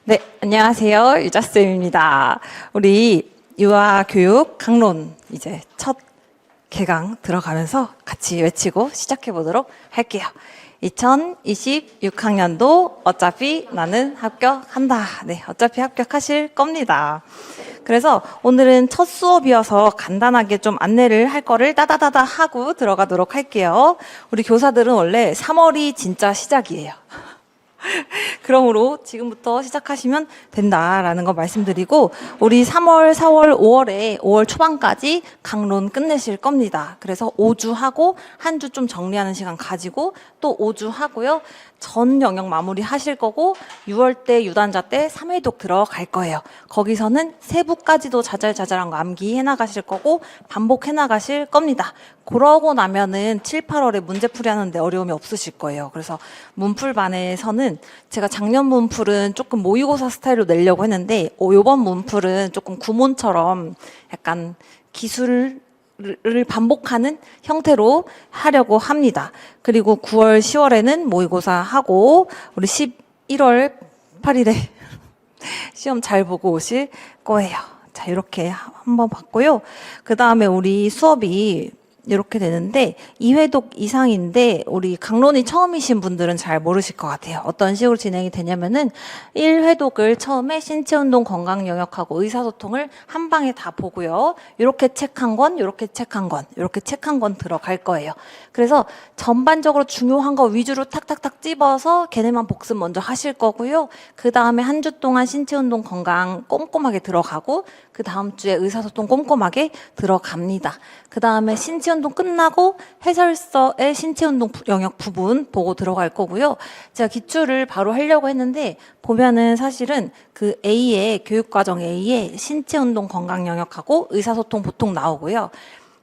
네, 안녕하세요. 유자쌤입니다. 우리 유아교육 강론 이제 첫 개강 들어가면서 같이 외치고 시작해 보도록 할게요. 2026학년도 어차피 나는 합격한다. 네, 어차피 합격하실 겁니다. 그래서 오늘은 첫 수업이어서 간단하게 좀 안내를 할 거를 따다다다 하고 들어가도록 할게요. 우리 교사들은 원래 3월이 진짜 시작이에요. 그러므로 지금부터 시작하시면 된다라는 거 말씀드리고, 우리 3월, 4월, 5월에 5월 초반까지 강론 끝내실 겁니다. 그래서 5주 하고 한 주 좀 정리하는 시간 가지고 또 5주 하고요. 전 영역 마무리 하실 거고 6월 때 유단자 때 3회독 들어갈 거예요. 거기서는 세부까지도 자잘자잘한 거 암기해 나가실 거고 반복해 나가실 겁니다. 그러고 나면은 7, 8월에 문제풀이 하는데 어려움이 없으실 거예요. 그래서 문풀반에서는 제가 작년 문풀은 조금 모의고사 스타일로 내려고 했는데 요번 문풀은 조금 구몬처럼 약간 기술을 반복하는 형태로 하려고 합니다. 그리고 9월, 10월에는 모의고사 하고 우리 11월 8일에 시험 잘 보고 오실 거예요. 자, 이렇게 한번 봤고요. 그 다음에 우리 수업이 이렇게 되는데 2회독 이상인데 우리 강론이 처음이신 분들은 잘 모르실 것 같아요. 어떤 식으로 진행이 되냐면은 1회독을 처음에 신체운동 건강 영역하고 의사소통을 한 방에 다 보고요. 이렇게 책 한 권, 이렇게 책 한 권, 이렇게 책 한 권 들어갈 거예요. 그래서 전반적으로 중요한 거 위주로 탁탁탁 찝어서 걔네만 복습 먼저 하실 거고요. 그 다음에 한 주 동안 신체운동 건강 꼼꼼하게 들어가고 그 다음 주에 의사소통 꼼꼼하게 들어갑니다. 그 다음에 신체운동 끝나고 해설서의 신체운동 영역 부분 보고 들어갈 거고요. 제가 기출을 바로 하려고 했는데 보면은 사실은 그 A의 교육과정 A의 신체운동 건강 영역하고 의사소통 보통 나오고요.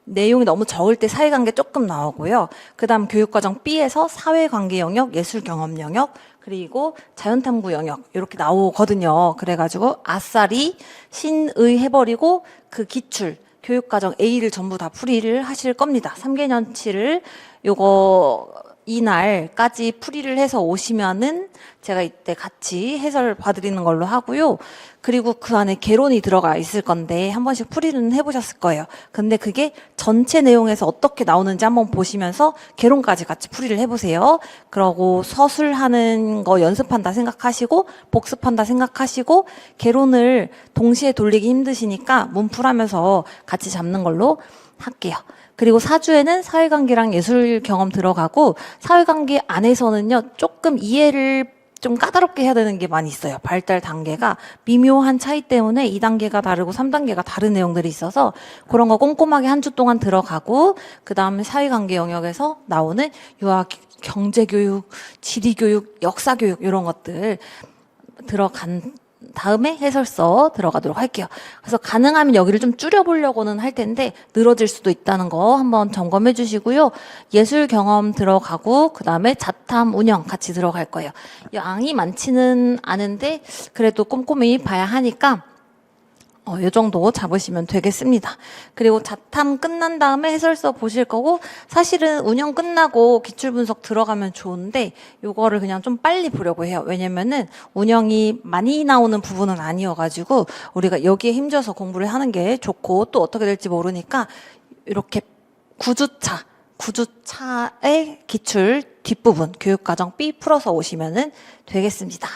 내용이 너무 적을 때 사회관계 조금 나오고요. 그 다음 교육과정 B에서 사회관계 영역, 예술경험 영역, 그리고 자연탐구 영역 이렇게 나오거든요. 그래가지고 아싸리 신의 해버리고 그 기출 교육과정 A를 전부 다 풀이를 하실 겁니다. 3개년치를 요거 이날까지 풀이를 해서 오시면은 제가 이때 같이 해설 봐드리는 걸로 하고요. 그리고 그 안에 개론이 들어가 있을 건데 한 번씩 풀이는 해보셨을 거예요. 근데 그게 전체 내용에서 어떻게 나오는지 한번 보시면서 개론까지 같이 풀이를 해보세요. 그러고 서술하는 거 연습한다 생각하시고 복습한다 생각하시고 개론을 동시에 돌리기 힘드시니까 문풀하면서 같이 잡는 걸로 할게요. 그리고 4주에는 사회관계랑 예술 경험 들어가고 사회관계 안에서는요 조금 이해를 좀 까다롭게 해야 되는 게 많이 있어요. 발달 단계가 미묘한 차이 때문에 2단계가 다르고 3단계가 다른 내용들이 있어서 그런 거 꼼꼼하게 한 주 동안 들어가고 그 다음에 사회관계 영역에서 나오는 유아 경제교육, 지리교육, 역사교육 이런 것들 들어간 다음에 해설서 들어가도록 할게요. 그래서 가능하면 여기를 좀 줄여보려고는 할 텐데 늘어질 수도 있다는 거 한번 점검해 주시고요. 예술 경험 들어가고 그 다음에 자탐 운영 같이 들어갈 거예요. 양이 많지는 않은데 그래도 꼼꼼히 봐야 하니까 요 정도 잡으시면 되겠습니다. 그리고 자탐 끝난 다음에 해설서 보실 거고 사실은 운영 끝나고 기출분석 들어가면 좋은데 요거를 그냥 좀 빨리 보려고 해요. 왜냐면은 운영이 많이 나오는 부분은 아니어가지고 우리가 여기에 힘줘서 공부를 하는 게 좋고 또 어떻게 될지 모르니까 이렇게 9주차의 기출 뒷부분 교육과정 B 풀어서 오시면은 되겠습니다.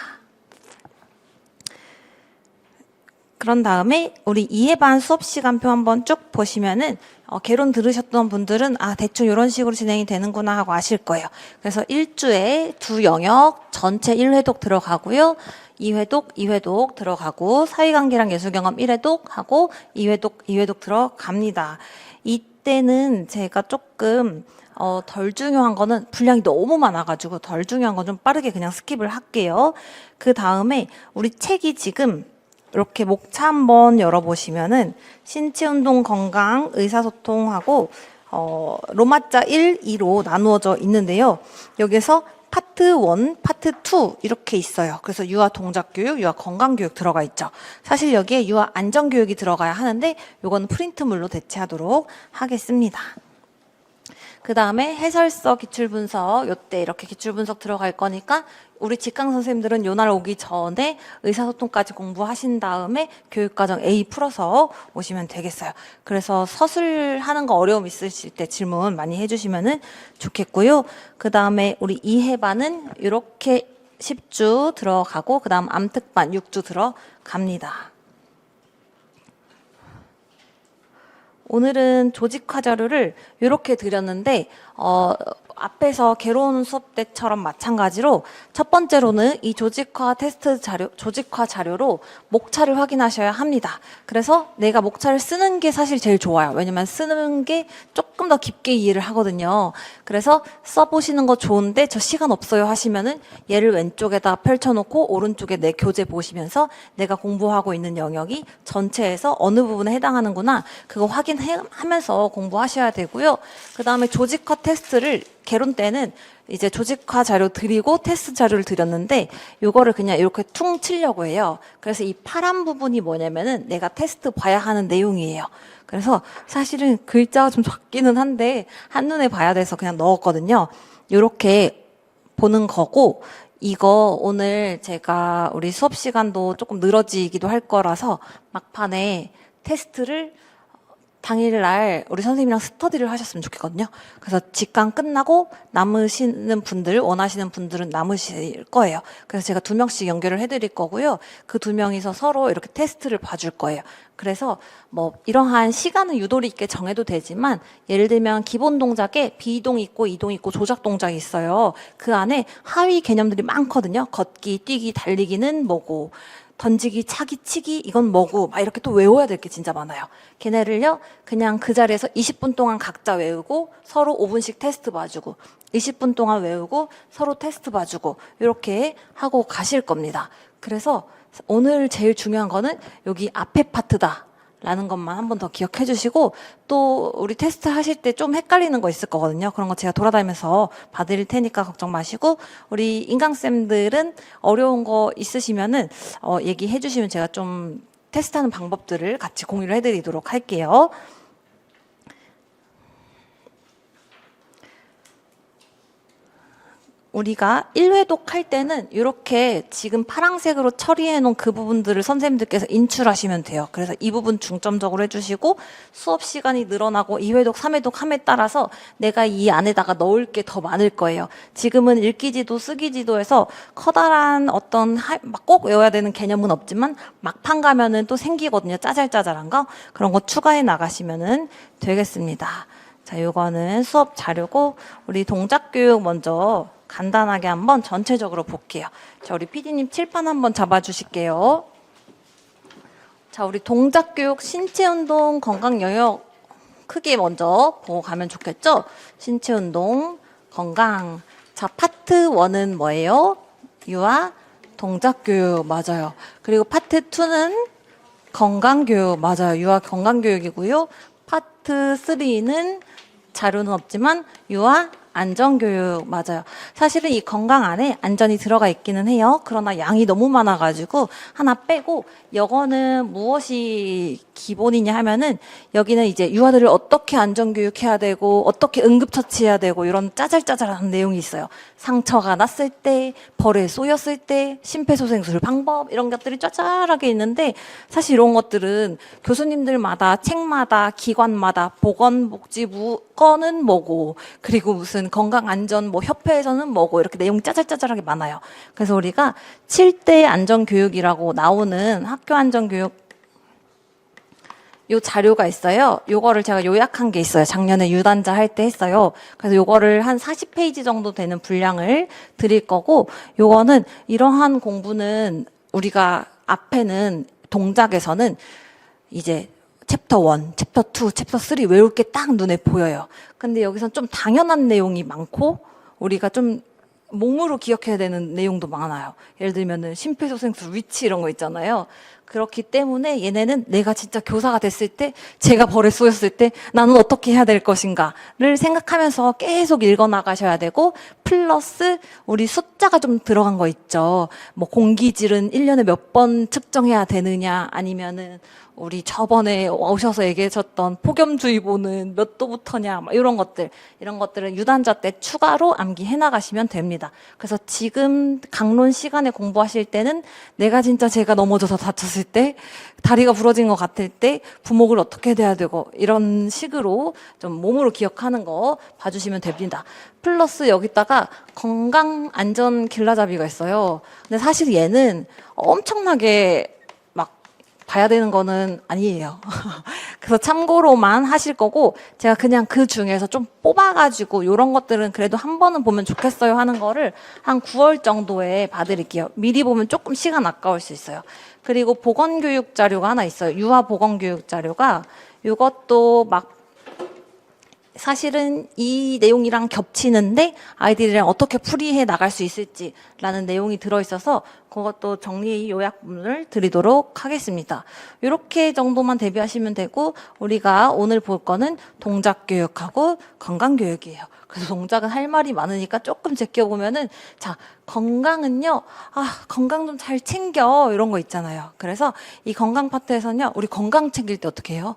그런 다음에 우리 이해반 수업 시간표 한번 쭉 보시면은 개론 들으셨던 분들은 대충 이런 식으로 진행이 되는구나 하고 아실 거예요. 그래서 1주에 2영역 전체 1회독 들어가고요. 2회독 들어가고 사회관계랑 예술경험 1회독 하고 2회독 들어갑니다. 이때는 제가 조금 덜 중요한 거는 분량이 너무 많아가지고 덜 중요한 건 좀 빠르게 그냥 스킵을 할게요. 그 다음에 우리 책이 지금 이렇게 목차 한번 열어보시면은 신체운동 건강 의사소통하고 로마자 1, 2로 나누어져 있는데요. 여기서 파트 1, 파트 2 이렇게 있어요. 그래서 유아 동작교육, 유아 건강교육 들어가 있죠. 사실 여기에 유아 안전교육이 들어가야 하는데 이거는 프린트물로 대체하도록 하겠습니다. 그 다음에 해설서 기출분석, 요때 이렇게 기출분석 들어갈 거니까 우리 직강 선생님들은 요날 오기 전에 의사소통까지 공부하신 다음에 교육과정 A 풀어서 오시면 되겠어요. 그래서 서술하는 거 어려움 있으실 때 질문 많이 해주시면 좋겠고요. 그 다음에 우리 2회반은 이렇게 10주 들어가고 그 다음 암특반 6주 들어갑니다. 오늘은 조직화 자료를 이렇게 드렸는데 앞에서 개론 수업 때처럼 마찬가지로 첫 번째로는 이 조직화 테스트 자료, 조직화 자료로 목차를 확인하셔야 합니다. 그래서 내가 목차를 쓰는 게 사실 제일 좋아요. 왜냐면 쓰는 게 조금 더 깊게 이해를 하거든요. 그래서 써보시는 거 좋은데 저 시간 없어요 하시면은 얘를 왼쪽에다 펼쳐놓고 오른쪽에 내 교재 보시면서 내가 공부하고 있는 영역이 전체에서 어느 부분에 해당하는구나 그거 확인하면서 공부하셔야 되고요. 그 다음에 조직화 테스트를 개론 때는 이제 조직화 자료 드리고 테스트 자료를 드렸는데 요거를 그냥 이렇게 퉁 치려고 해요. 그래서 이 파란 부분이 뭐냐면은 내가 테스트 봐야 하는 내용이에요. 그래서 사실은 글자가 좀 작기는 한데 한눈에 봐야 돼서 그냥 넣었거든요. 요렇게 보는 거고 이거 오늘 제가 우리 수업 시간도 조금 늘어지기도 할 거라서 막판에 테스트를 당일날 우리 선생님이랑 스터디를 하셨으면 좋겠거든요. 그래서 직강 끝나고 남으시는 분들, 원하시는 분들은 남으실 거예요. 그래서 제가 2명씩 연결을 해드릴 거고요. 그 2명이서 서로 이렇게 테스트를 봐줄 거예요. 그래서 뭐 이러한 시간은 유도리 있게 정해도 되지만 예를 들면 기본 동작에 비이동 있고 이동 있고 조작 동작이 있어요. 그 안에 하위 개념들이 많거든요. 걷기, 뛰기, 달리기는 뭐고 던지기, 차기, 치기 이건 뭐고 막 이렇게 또 외워야 될 게 진짜 많아요. 걔네를요 그냥 그 자리에서 20분 동안 각자 외우고 서로 5분씩 테스트 봐주고 20분 동안 외우고 서로 테스트 봐주고 이렇게 하고 가실 겁니다. 그래서 오늘 제일 중요한 거는 여기 앞에 파트다 라는 것만 한 번 더 기억해 주시고 또 우리 테스트 하실 때 좀 헷갈리는 거 있을 거거든요. 그런 거 제가 돌아다니면서 봐드릴 테니까 걱정 마시고 우리 인강쌤들은 어려운 거 있으시면은 얘기해 주시면 제가 좀 테스트하는 방법들을 같이 공유를 해드리도록 할게요. 우리가 1회독 할 때는 이렇게 지금 파란색으로 처리해 놓은 그 부분들을 선생님들께서 인출하시면 돼요. 그래서 이 부분 중점적으로 해주시고 수업 시간이 늘어나고 2회독, 3회독 함에 따라서 내가 이 안에다가 넣을 게 더 많을 거예요. 지금은 읽기지도 쓰기지도에서 커다란 어떤 막 꼭 외워야 되는 개념은 없지만 막판 가면은 또 생기거든요. 짜잘짜잘한 거. 그런 거 추가해 나가시면 되겠습니다. 자, 요거는 수업 자료고 우리 동작 교육 먼저 간단하게 한번 전체적으로 볼게요. 자, 우리 PD님 칠판 한번 잡아주실게요. 자, 우리 동작교육 신체운동 건강 영역 크게 먼저 보고 가면 좋겠죠? 신체운동 건강. 자, 파트 1은 뭐예요? 유아 동작교육 맞아요. 그리고 파트 2는 건강교육 맞아요. 유아 건강교육이고요. 파트 3는 자료는 없지만 유아 안전교육 맞아요. 사실은 이 건강 안에 안전이 들어가 있기는 해요. 그러나 양이 너무 많아가지고 하나 빼고 이거는 무엇이 기본이냐 하면은 여기는 이제 유아들을 어떻게 안전교육해야 되고 어떻게 응급처치해야 되고 이런 짜잘짜잘한 내용이 있어요. 상처가 났을 때, 벌에 쏘였을 때, 심폐소생술 방법 이런 것들이 짜잘하게 있는데 사실 이런 것들은 교수님들마다 책마다 기관마다 보건복지부 거는 뭐고 그리고 무슨 건강안전 뭐 협회에서는 뭐고 이렇게 내용이 짜잘짜잘하게 많아요. 그래서 우리가 7대 안전교육이라고 나오는 학교 안전교육 요 자료가 있어요. 요거를 제가 요약한 게 있어요. 작년에 유단자 할 때 했어요. 그래서 요거를 한 40페이지 정도 되는 분량을 드릴 거고 요거는 이러한 공부는 우리가 앞에는 동작에서는 이제 챕터 1, 챕터 2, 챕터 3 외울 게 딱 눈에 보여요. 근데 여기선 좀 당연한 내용이 많고 우리가 좀 몸으로 기억해야 되는 내용도 많아요. 예를 들면은 심폐소생술 위치 이런 거 있잖아요. 그렇기 때문에 얘네는 내가 진짜 교사가 됐을 때, 제가 벌에 쏘였을 때 나는 어떻게 해야 될 것인가를 생각하면서 계속 읽어나가셔야 되고, 플러스 우리 숫자가 좀 들어간 거 있죠. 뭐 공기질은 1년에 몇 번 측정해야 되느냐, 아니면은 우리 저번에 오셔서 얘기하셨던 폭염주의보는 몇 도부터냐, 막 이런 것들은 유단자 때 추가로 암기해 나가시면 됩니다. 그래서 지금 강론 시간에 공부하실 때는 내가 진짜 제가 넘어져서 다쳤을 때, 다리가 부러진 것 같을 때 부목을 어떻게 돼야 되고, 이런 식으로 좀 몸으로 기억하는 거 봐주시면 됩니다. 플러스 여기다가 건강 안전 길라잡이가 있어요. 근데 사실 얘는 엄청나게 봐야 되는 거는 아니에요. 그래서 참고로만 하실 거고, 제가 그냥 그 중에서 좀 뽑아가지고 이런 것들은 그래도 한 번은 보면 좋겠어요 하는 거를 한 9월 정도에 봐드릴게요. 미리 보면 조금 시간 아까울 수 있어요. 그리고 보건교육 자료가 하나 있어요. 유아 보건교육 자료가, 이것도 막 사실은 이 내용이랑 겹치는데 아이들이랑 어떻게 풀이해 나갈 수 있을지라는 내용이 들어있어서 그것도 정리 요약문을 드리도록 하겠습니다. 이렇게 정도만 대비하시면 되고, 우리가 오늘 볼 거는 동작교육하고 건강교육이에요. 그래서 동작은 할 말이 많으니까 조금 제껴보면은, 자, 건강은요, 건강 좀 잘 챙겨, 이런 거 있잖아요. 그래서 이 건강 파트에서는요, 우리 건강 챙길 때 어떻게 해요?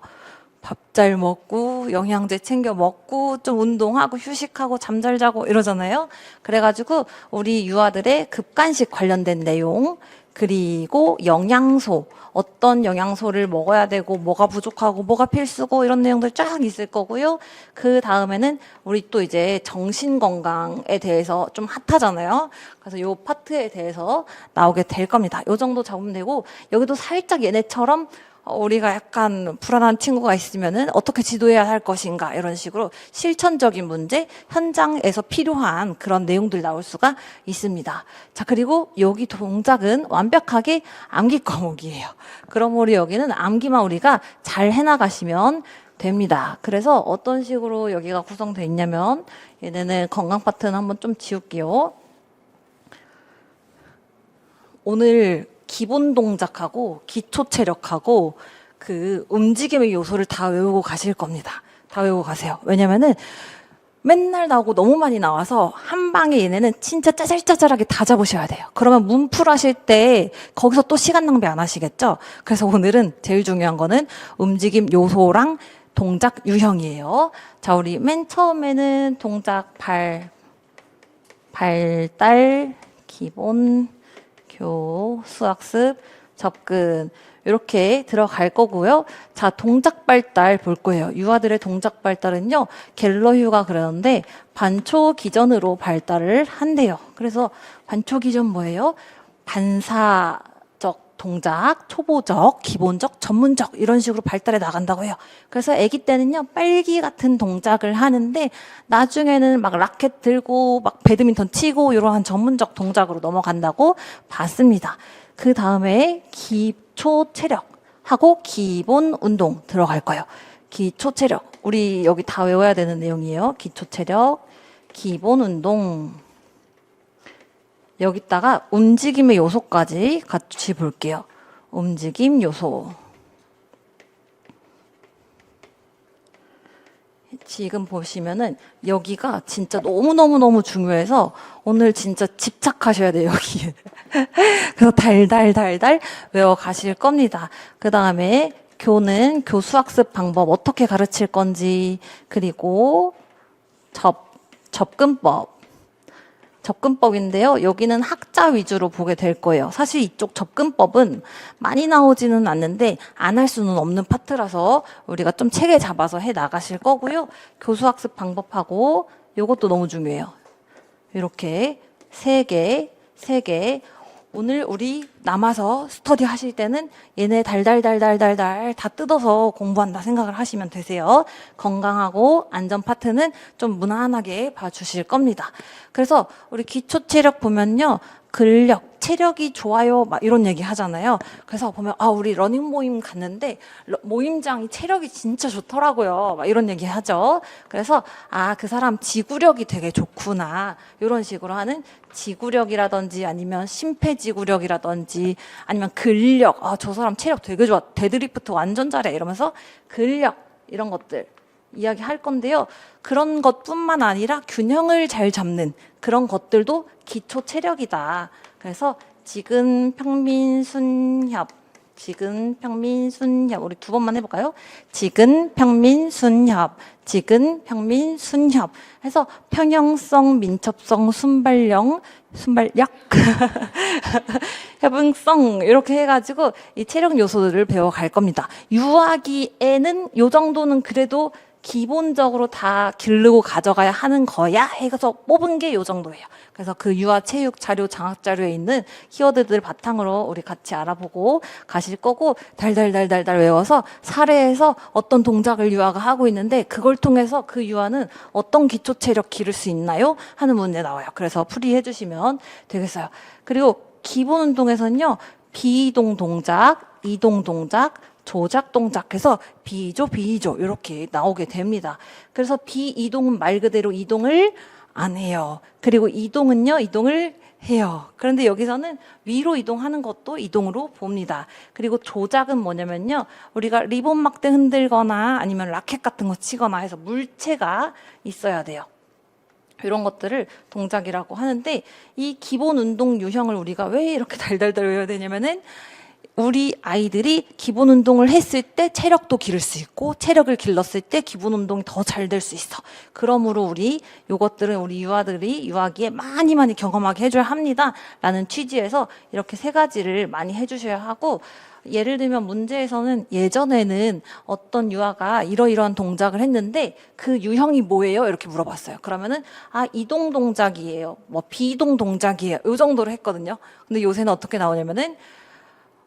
밥 잘 먹고 영양제 챙겨 먹고 좀 운동하고 휴식하고 잠 잘 자고 이러잖아요. 그래가지고 우리 유아들의 급간식 관련된 내용, 그리고 영양소, 어떤 영양소를 먹어야 되고 뭐가 부족하고 뭐가 필수고 이런 내용들 쫙 있을 거고요. 그 다음에는 우리 또 이제 정신건강에 대해서 좀 핫하잖아요. 그래서 요 파트에 대해서 나오게 될 겁니다. 요 정도 잡으면 되고, 여기도 살짝 얘네처럼 우리가 약간 불안한 친구가 있으면은 어떻게 지도해야 할 것인가, 이런 식으로 실천적인 문제, 현장에서 필요한 그런 내용들 나올 수가 있습니다. 자, 그리고 여기 동작은 완벽하게 암기 과목이에요. 그럼 우리 여기는 암기만 우리가 잘 해나가시면 됩니다. 그래서 어떤 식으로 여기가 구성되어 있냐면, 얘네는 건강 파트는 한번 좀 지울게요. 오늘 기본 동작하고 기초 체력하고 그 움직임의 요소를 다 외우고 가실 겁니다. 다 외우고 가세요. 왜냐면은 맨날 나오고 너무 많이 나와서 한 방에 얘네는 진짜 짜잘짜잘하게 다 잡으셔야 돼요. 그러면 문풀 하실 때 거기서 또 시간 낭비 안 하시겠죠? 그래서 오늘은 제일 중요한 거는 움직임 요소랑 동작 유형이에요. 자, 우리 맨 처음에는 동작 발달, 기본, 수학습, 접근, 이렇게 들어갈 거고요. 자, 동작 발달 볼 거예요. 유아들의 동작 발달은요, 갤러휴가 그러는데 반초 기전으로 발달을 한대요. 그래서 반초 기전 뭐예요? 반사적 동작, 초보적, 기본적, 전문적, 이런 식으로 발달해 나간다고 해요. 그래서 아기 때는요, 빨기 같은 동작을 하는데 나중에는 막 라켓 들고 막 배드민턴 치고 이러한 전문적 동작으로 넘어간다고 봤습니다. 그 다음에 기초 체력하고 기본 운동 들어갈 거예요. 기초 체력, 우리 여기 다 외워야 되는 내용이에요. 기초 체력, 기본 운동. 여기다가 움직임의 요소까지 같이 볼게요. 움직임 요소. 지금 보시면은 여기가 진짜 너무너무너무 중요해서 오늘 진짜 집착하셔야 돼요, 여기에. 그래서 달달달달 외워 가실 겁니다. 그 다음에 교는 교수학습 방법 어떻게 가르칠 건지, 그리고 접근법인데요. 여기는 학자 위주로 보게 될 거예요. 사실 이쪽 접근법은 많이 나오지는 않는데 안 할 수는 없는 파트라서 우리가 좀 체계 잡아서 해 나가실 거고요. 교수학습 방법하고 이것도 너무 중요해요. 이렇게 세 개. 오늘 우리 남아서 스터디 하실 때는 얘네 달달달달달달 다 뜯어서 공부한다 생각을 하시면 되세요. 건강하고 안전 파트는 좀 무난하게 봐주실 겁니다. 그래서 우리 기초 체력 보면요, 근력, 체력이 좋아요. 막 이런 얘기 하잖아요. 그래서 보면, 우리 러닝 모임 갔는데, 모임장이 체력이 진짜 좋더라고요. 막 이런 얘기 하죠. 그래서, 그 사람 지구력이 되게 좋구나. 이런 식으로 하는 지구력이라든지 아니면 심폐지구력이라든지 아니면 근력. 저 사람 체력 되게 좋아. 데드리프트 완전 잘해. 이러면서 근력, 이런 것들. 이야기할 건데요. 그런 것뿐만 아니라 균형을 잘 잡는 그런 것들도 기초 체력이다. 그래서 지근, 평민, 순협, 지근, 평민, 순협. 우리 두 번만 해볼까요? 지근, 평민, 순협, 지근, 평민, 순협. 해서 평형성, 민첩성, 순발력, 협응성 이렇게 해가지고 이 체력 요소들을 배워갈 겁니다. 유아기에는 요 정도는 그래도 기본적으로 다 기르고 가져가야 하는 거야 해서 뽑은 게 요 정도예요. 그래서 그 유아체육 자료, 장학 자료에 있는 키워드들 바탕으로 우리 같이 알아보고 가실 거고, 달달달달달 외워서 사례에서 어떤 동작을 유아가 하고 있는데 그걸 통해서 그 유아는 어떤 기초 체력 기를 수 있나요? 하는 문제 나와요. 그래서 풀이해 주시면 되겠어요. 그리고 기본 운동에서는요, 비이동 동작, 이동 동작, 조작 동작해서 비이조 이렇게 나오게 됩니다. 그래서 비이동은 말 그대로 이동을 안 해요. 그리고 이동은요, 이동을 해요. 그런데 여기서는 위로 이동하는 것도 이동으로 봅니다. 그리고 조작은 뭐냐면요, 우리가 리본 막대 흔들거나 아니면 라켓 같은 거 치거나 해서 물체가 있어야 돼요. 이런 것들을 동작이라고 하는데, 이 기본 운동 유형을 우리가 왜 이렇게 달달달 외워야 되냐면은, 우리 아이들이 기본 운동을 했을 때 체력도 기를 수 있고, 체력을 길렀을 때 기본 운동이 더 잘 될 수 있어. 그러므로 요것들은 우리 유아들이 유아기에 많이 경험하게 해줘야 합니다. 라는 취지에서 이렇게 세 가지를 많이 해주셔야 하고, 예를 들면 문제에서는 예전에는 어떤 유아가 이러이러한 동작을 했는데 그 유형이 뭐예요? 이렇게 물어봤어요. 그러면은 이동 동작이에요. 뭐 비이동 동작이에요. 이 정도로 했거든요. 근데 요새는 어떻게 나오냐면은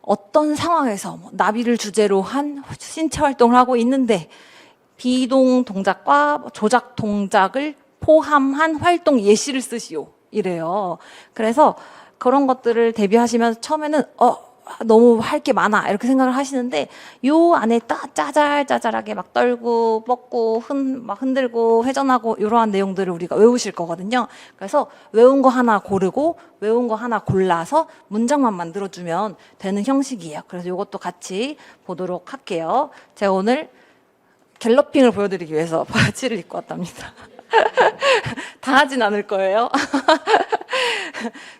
어떤 상황에서 나비를 주제로 한 신체 활동을 하고 있는데 비이동 동작과 조작 동작을 포함한 활동 예시를 쓰시오. 이래요. 그래서 그런 것들을 대비하시면서 처음에는 너무 할 게 많아 이렇게 생각을 하시는데, 요 안에 짜잘짜잘하게 막 떨고 뻗고 막 흔들고 회전하고 이러한 내용들을 우리가 외우실 거거든요. 그래서 외운 거 하나 고르고 외운 거 하나 골라서 문장만 만들어주면 되는 형식이에요. 그래서 이것도 같이 보도록 할게요. 제가 오늘 갤러핑을 보여드리기 위해서 바지를 입고 왔답니다. 다 하진 않을 거예요.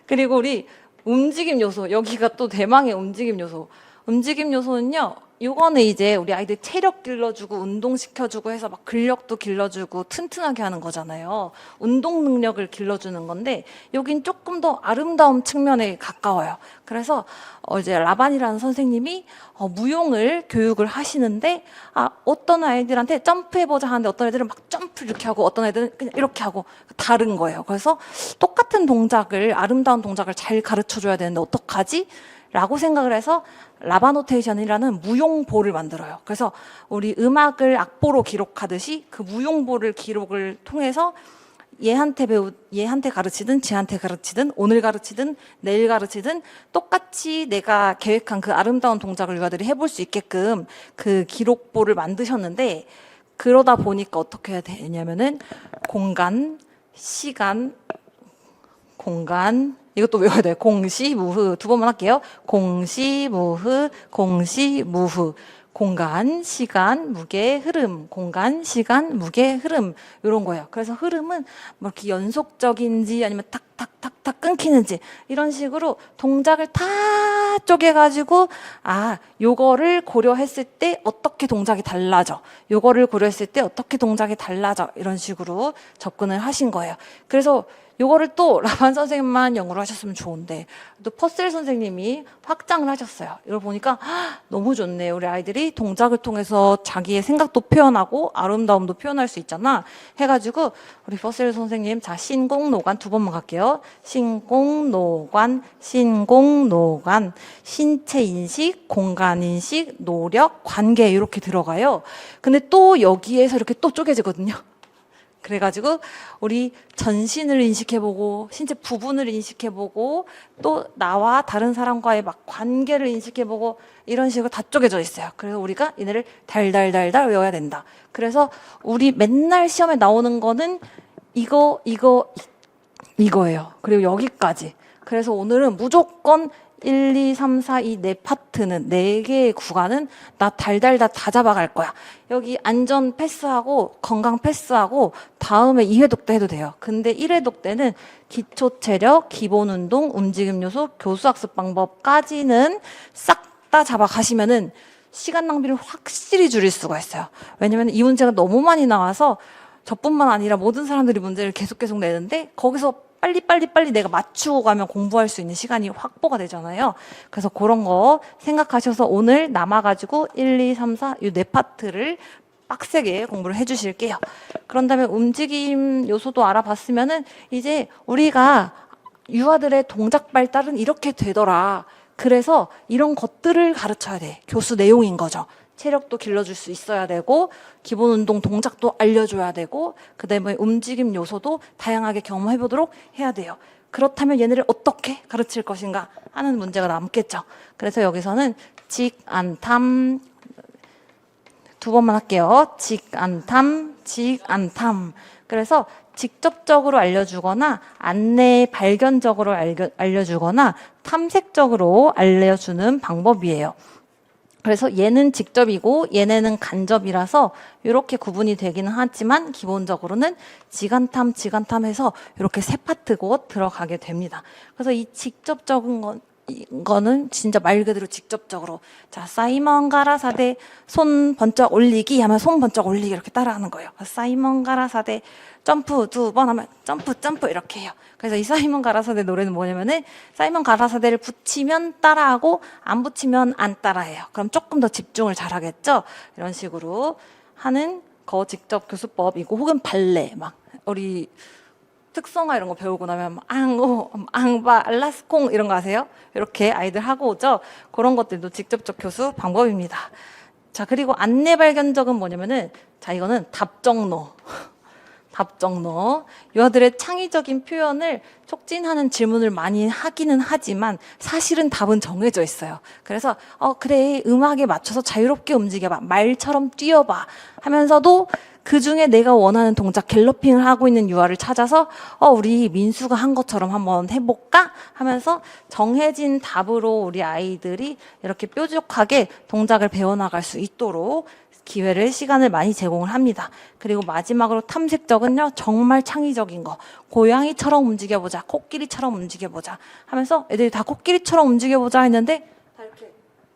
그리고 우리 움직임 요소, 여기가 또 대망의 움직임 요소. 움직임 요소는요, 요거는 이제 우리 아이들 체력 길러주고 운동시켜주고 해서 막 근력도 길러주고 튼튼하게 하는 거잖아요. 운동 능력을 길러주는 건데 여긴 조금 더 아름다움 측면에 가까워요. 그래서 이제 라반이라는 선생님이 무용을 교육을 하시는데 어떤 아이들한테 점프해보자 하는데 어떤 애들은 막 점프 이렇게 하고 어떤 애들은 그냥 이렇게 하고 다른 거예요. 그래서 똑같은 동작을, 아름다운 동작을 잘 가르쳐줘야 되는데 어떡하지? 라고 생각을 해서 라바노테이션이라는 무용보를 만들어요. 그래서 우리 음악을 악보로 기록하듯이 그 무용보를 기록을 통해서 얘한테 가르치든 쟤한테 가르치든 오늘 가르치든 내일 가르치든 똑같이 내가 계획한 그 아름다운 동작을 유아들이 해볼 수 있게끔 그 기록보를 만드셨는데, 그러다 보니까 어떻게 해야 되냐면은 공간, 시간, 공간, 이것도 외워야 돼요. 공시무흐. 두 번만 할게요. 공시무흐, 공시무흐. 공간, 시간, 무게, 흐름. 공간, 시간, 무게, 흐름. 이런 거예요. 그래서 흐름은 뭐 이렇게 연속적인지 아니면 탁탁탁탁 끊기는지 이런 식으로 동작을 다 쪼개가지고 요거를 고려했을 때 어떻게 동작이 달라져. 요거를 고려했을 때 어떻게 동작이 달라져. 이런 식으로 접근을 하신 거예요. 그래서 요거를 또 라반 선생님만 연구를 하셨으면 좋은데 또 퍼셀 선생님이 확장을 하셨어요. 이걸 보니까 너무 좋네. 우리 아이들이 동작을 통해서 자기의 생각도 표현하고 아름다움도 표현할 수 있잖아 해가지고 우리 퍼셀 선생님, 자, 신공노관 두 번만 갈게요. 신공노관, 신공노관, 신체인식, 공간인식, 노력, 관계 이렇게 들어가요. 근데 또 여기에서 이렇게 또 쪼개지거든요. 그래가지고 우리 전신을 인식해보고 신체 부분을 인식해보고 또 나와 다른 사람과의 막 관계를 인식해보고 이런 식으로 다 쪼개져 있어요. 그래서 우리가 얘네를 달달달달 외워야 된다. 그래서 우리 맨날 시험에 나오는 거는 이거예요. 그리고 여기까지. 그래서 오늘은 무조건 1, 2, 3, 4, 이 네 파트는, 네 개의 구간은 나 달달달 다 잡아갈 거야. 여기 안전 패스하고 건강 패스하고 다음에 2회독 때 해도 돼요. 근데 1회독 때는 기초 체력, 기본 운동, 움직임 요소, 교수 학습 방법까지는 싹 다 잡아가시면은 시간 낭비를 확실히 줄일 수가 있어요. 왜냐면 이 문제가 너무 많이 나와서 저뿐만 아니라 모든 사람들이 문제를 계속 내는데 거기서 빨리 내가 맞추고 가면 공부할 수 있는 시간이 확보가 되잖아요. 그래서 그런 거 생각하셔서 오늘 남아가지고 1, 2, 3, 4 이 네 파트를 빡세게 공부를 해주실게요. 그런 다음에 움직임 요소도 알아봤으면은 이제 우리가 유아들의 동작 발달은 이렇게 되더라. 그래서 이런 것들을 가르쳐야 돼. 교수 내용인 거죠. 체력도 길러줄 수 있어야 되고 기본 운동 동작도 알려줘야 되고 그다음에 움직임 요소도 다양하게 경험해보도록 해야 돼요. 그렇다면 얘네를 어떻게 가르칠 것인가 하는 문제가 남겠죠. 그래서 여기서는 직, 안, 탐 두 번만 할게요. 직, 안, 탐, 직, 안, 탐. 그래서 직접적으로 알려주거나 안내 발견적으로 알려주거나 탐색적으로 알려주는 방법이에요. 그래서 얘는 직접이고 얘네는 간접이라서 이렇게 구분이 되기는 하지만 기본적으로는 지간탐해서 이렇게 세 파트고 들어가게 됩니다. 그래서 이 직접적인 거는 진짜 말 그대로 직접적으로 자 사이먼 가라사대 손 번쩍 올리기 하면 손 번쩍 올리기 이렇게 따라하는 거예요. 사이먼 가라사대 점프 2번 하면 점프 이렇게 해요. 그래서 이 사이먼 가라사대 노래는 뭐냐면은 사이먼 가라사대를 붙이면 따라하고 안 붙이면 안 따라해요. 그럼 조금 더 집중을 잘하겠죠. 이런 식으로 하는 거 직접 교수법이고 혹은 발레 막 우리 특성화 이런 거 배우고 나면 앙오, 앙바, 알라스콩 이런 거 아세요? 이렇게 아이들 하고 오죠. 그런 것들도 직접적 교수 방법입니다. 자 그리고 안내 발견적은 뭐냐면은 자 이거는 답정로. 유아들의 창의적인 표현을 촉진하는 질문을 많이 하기는 하지만 사실은 답은 정해져 있어요. 그래서 그래 음악에 맞춰서 자유롭게 움직여봐 말처럼 뛰어봐 하면서도 그중에 내가 원하는 동작 갤러핑을 하고 있는 유아를 찾아서 우리 민수가 한 것처럼 한번 해볼까 하면서 정해진 답으로 우리 아이들이 이렇게 뾰족하게 동작을 배워나갈 수 있도록 시간을 많이 제공을 합니다. 그리고 마지막으로 탐색적은요, 정말 창의적인 거. 고양이처럼 움직여보자, 코끼리처럼 움직여보자 하면서 애들이 다 코끼리처럼 움직여보자 했는데 다 이렇게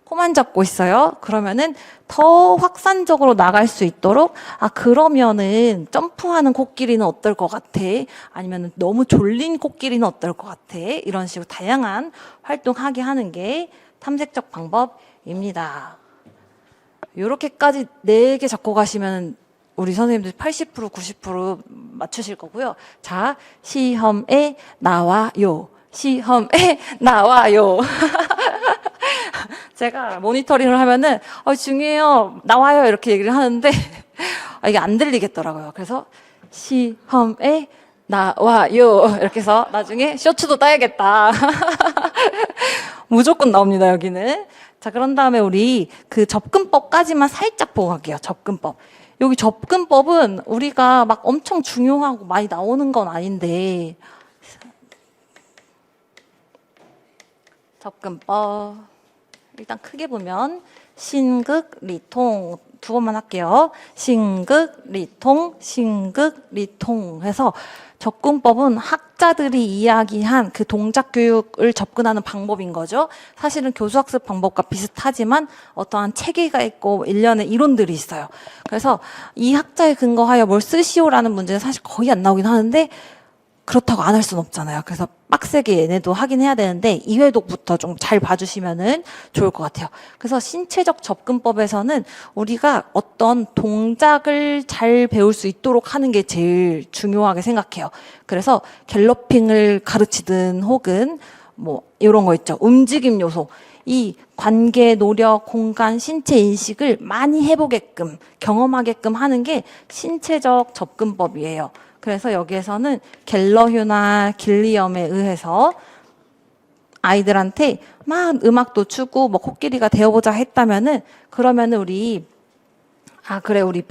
코만 잡고 있어요. 그러면은 더 확산적으로 나갈 수 있도록 그러면은 점프하는 코끼리는 어떨 것 같아? 아니면 너무 졸린 코끼리는 어떨 것 같아? 이런 식으로 다양한 활동하게 하는 게 탐색적 방법입니다. 요렇게까지 4개 잡고 가시면 우리 선생님들 80%, 90% 맞추실 거고요. 자, 시험에 나와요. 시험에 나와요. 제가 모니터링을 하면은 중요해요. 나와요. 이렇게 얘기를 하는데 이게 안 들리겠더라고요. 그래서 시험에 나와요. 이렇게 해서 나중에 쇼츠도 따야겠다. 무조건 나옵니다, 여기는. 자, 그런 다음에 우리 그 접근법까지만 살짝 보고 갈게요. 접근법. 여기 접근법은 우리가 막 엄청 중요하고 많이 나오는 건 아닌데 접근법 일단 크게 보면 신극, 리통 두 번만 할게요. 신극, 리통 해서 접근법은 학자들이 이야기한 그 동작 교육을 접근하는 방법인 거죠. 사실은 교수학습 방법과 비슷하지만 어떠한 체계가 있고 일련의 이론들이 있어요. 그래서 이 학자에 근거하여 뭘 쓰시오라는 문제는 사실 거의 안 나오긴 하는데 그렇다고 안 할 수는 없잖아요. 그래서 빡세게 얘네도 하긴 해야 되는데 2회독부터 좀 잘 봐주시면은 좋을 것 같아요. 그래서 신체적 접근법에서는 우리가 어떤 동작을 잘 배울 수 있도록 하는 게 제일 중요하게 생각해요. 그래서 갤러핑을 가르치든 혹은 뭐 이런 거 있죠. 움직임 요소. 이 관계, 노력, 공간, 신체 인식을 많이 해보게끔, 경험하게끔 하는 게 신체적 접근법이에요. 그래서 여기에서는 갤러휴나 길리엄에 의해서 아이들한테 막 음악도 추고 뭐 코끼리가 되어보자 했다면은 그러면은 우리 그래, 우리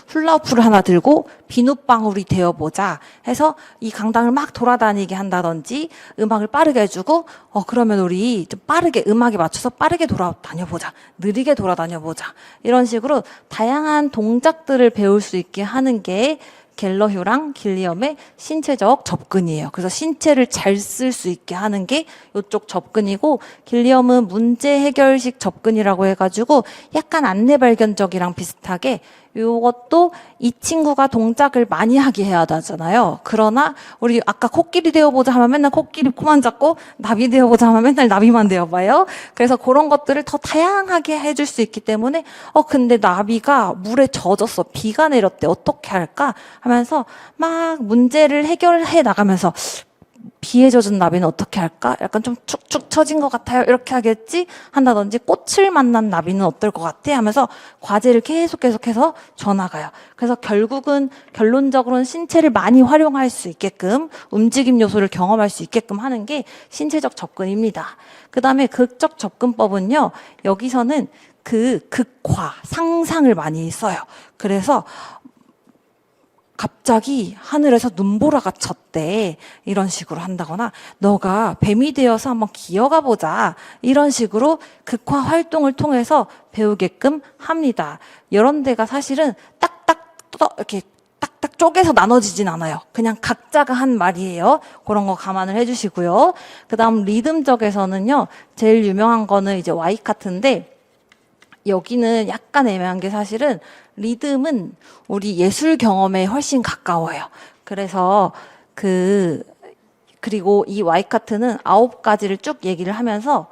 훌라후프를 하나 들고 비눗방울이 되어보자 해서 이 강당을 막 돌아다니게 한다든지 음악을 빠르게 해주고, 그러면 우리 좀 빠르게 음악에 맞춰서 빠르게 돌아다녀보자. 느리게 돌아다녀보자. 이런 식으로 다양한 동작들을 배울 수 있게 하는 게 갤러휴랑 길리엄의 신체적 접근이에요. 그래서 신체를 잘 쓸 수 있게 하는 게 이쪽 접근이고, 길리엄은 문제 해결식 접근이라고 해가지고 약간 안내 발견적이랑 비슷하게 요것도 이 친구가 동작을 많이 하게 해야 하잖아요. 그러나 우리 아까 코끼리 되어보자 하면 맨날 코끼리 코만 잡고, 나비 되어보자 하면 맨날 나비만 되어봐요. 그래서 그런 것들을 더 다양하게 해줄 수 있기 때문에 근데 나비가 물에 젖었어. 비가 내렸대. 어떻게 할까? 하면서 막 문제를 해결해 나가면서 비에 젖은 나비는 어떻게 할까? 약간 좀 축축 처진 것 같아요. 이렇게 하겠지? 한다든지 꽃을 만난 나비는 어떨 것 같아? 하면서 과제를 계속해서 줘나가요. 그래서 결론적으로는 신체를 많이 활용할 수 있게끔, 움직임 요소를 경험할 수 있게끔 하는 게 신체적 접근입니다. 그 다음에 극적 접근법은요, 여기서는 극화, 상상을 많이 써요. 그래서 갑자기 하늘에서 눈보라가 쳤대. 이런 식으로 한다거나, 너가 뱀이 되어서 한번 기어가 보자. 이런 식으로 극화 활동을 통해서 배우게끔 합니다. 이런 데가 사실은 이렇게 딱딱 쪼개서 나눠지진 않아요. 그냥 각자가 한 말이에요. 그런 거 감안을 해주시고요. 그 다음 리듬적에서는요, 제일 유명한 거는 이제 와이카트인데, 여기는 약간 애매한 게 사실은 리듬은 우리 예술 경험에 훨씬 가까워요. 그래서 그리고 이 와이카트는 9가지를 쭉 얘기를 하면서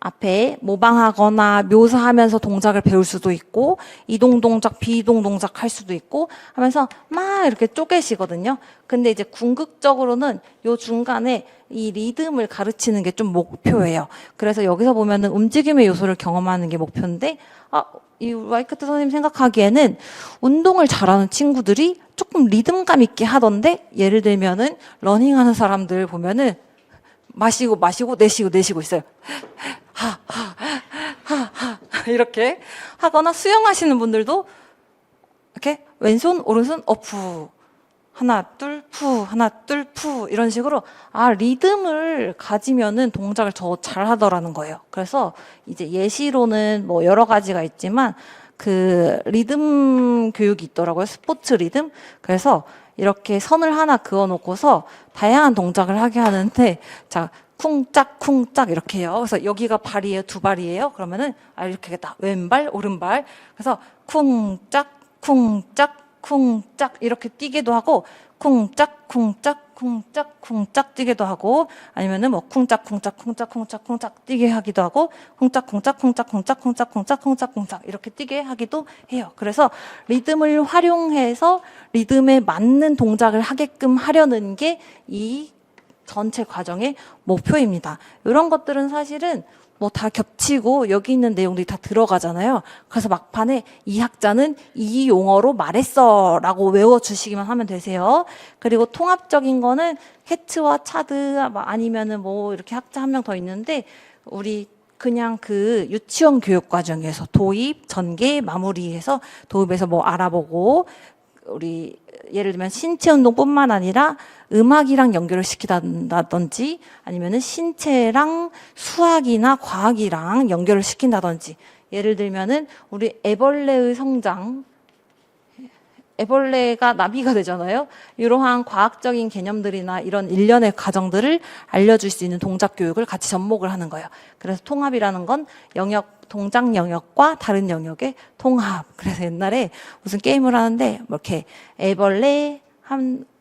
앞에 모방하거나 묘사하면서 동작을 배울 수도 있고, 이동 동작, 비이동 동작 할 수도 있고 하면서 막 이렇게 쪼개시거든요. 근데 이제 궁극적으로는 요 중간에 이 리듬을 가르치는 게 좀 목표예요. 그래서 여기서 보면은 움직임의 요소를 경험하는 게 목표인데, 이 와이카트 선생님 생각하기에는 운동을 잘하는 친구들이 조금 리듬감 있게 하던데, 예를 들면은 러닝하는 사람들 보면은 마시고 내쉬고 있어요. 이렇게 하거나, 수영하시는 분들도 이렇게 왼손 오른손 어프, 하나 둘 푸, 하나 둘 푸, 이런 식으로 리듬을 가지면은 동작을 더 잘하더라는 거예요. 그래서 이제 예시로는 뭐 여러 가지가 있지만 그 리듬 교육이 있더라고요. 스포츠 리듬. 그래서 이렇게 선을 하나 그어 놓고서 다양한 동작을 하게 하는데, 자, 쿵짝 쿵짝 이렇게 해요. 그래서 여기가 발이에요, 두 발이에요. 그러면은 이렇게 하겠다. 왼발 오른발. 그래서 쿵짝 쿵짝 쿵짝 이렇게 뛰기도 하고, 쿵짝 쿵짝 쿵짝 쿵짝 뛰기도 하고, 아니면은 뭐 쿵짝 쿵짝 쿵짝 쿵짝 쿵짝 뛰게 하기도 하고, 쿵짝 쿵짝 쿵짝 쿵짝 쿵짝 쿵짝 쿵짝 쿵짝 이렇게 뛰게 하기도 해요. 그래서 리듬을 활용해서 리듬에 맞는 동작을 하게끔 하려는 게 이 전체 과정의 목표입니다. 이런 것들은 사실은 뭐 다 겹치고 여기 있는 내용들이 다 들어가잖아요. 그래서 막판에 이 학자는 이 용어로 말했어 라고 외워주시기만 하면 되세요. 그리고 통합적인 거는 해츠와 차드, 아니면은 뭐 이렇게 학자 한 명 더 있는데, 우리 그냥 그 유치원 교육 과정에서 도입, 전개, 마무리해서 도입해서 뭐 알아보고, 우리 예를 들면 신체 운동뿐만 아니라 음악이랑 연결을 시킨다든지, 아니면은 신체랑 수학이나 과학이랑 연결을 시킨다든지, 예를 들면은 우리 애벌레의 성장, 애벌레가 나비가 되잖아요. 이러한 과학적인 개념들이나 이런 일련의 과정들을 알려줄 수 있는 동작 교육을 같이 접목을 하는 거예요. 그래서 통합이라는 건 동작 영역과 다른 영역의 통합. 그래서 옛날에 무슨 게임을 하는데 뭐 이렇게 애벌레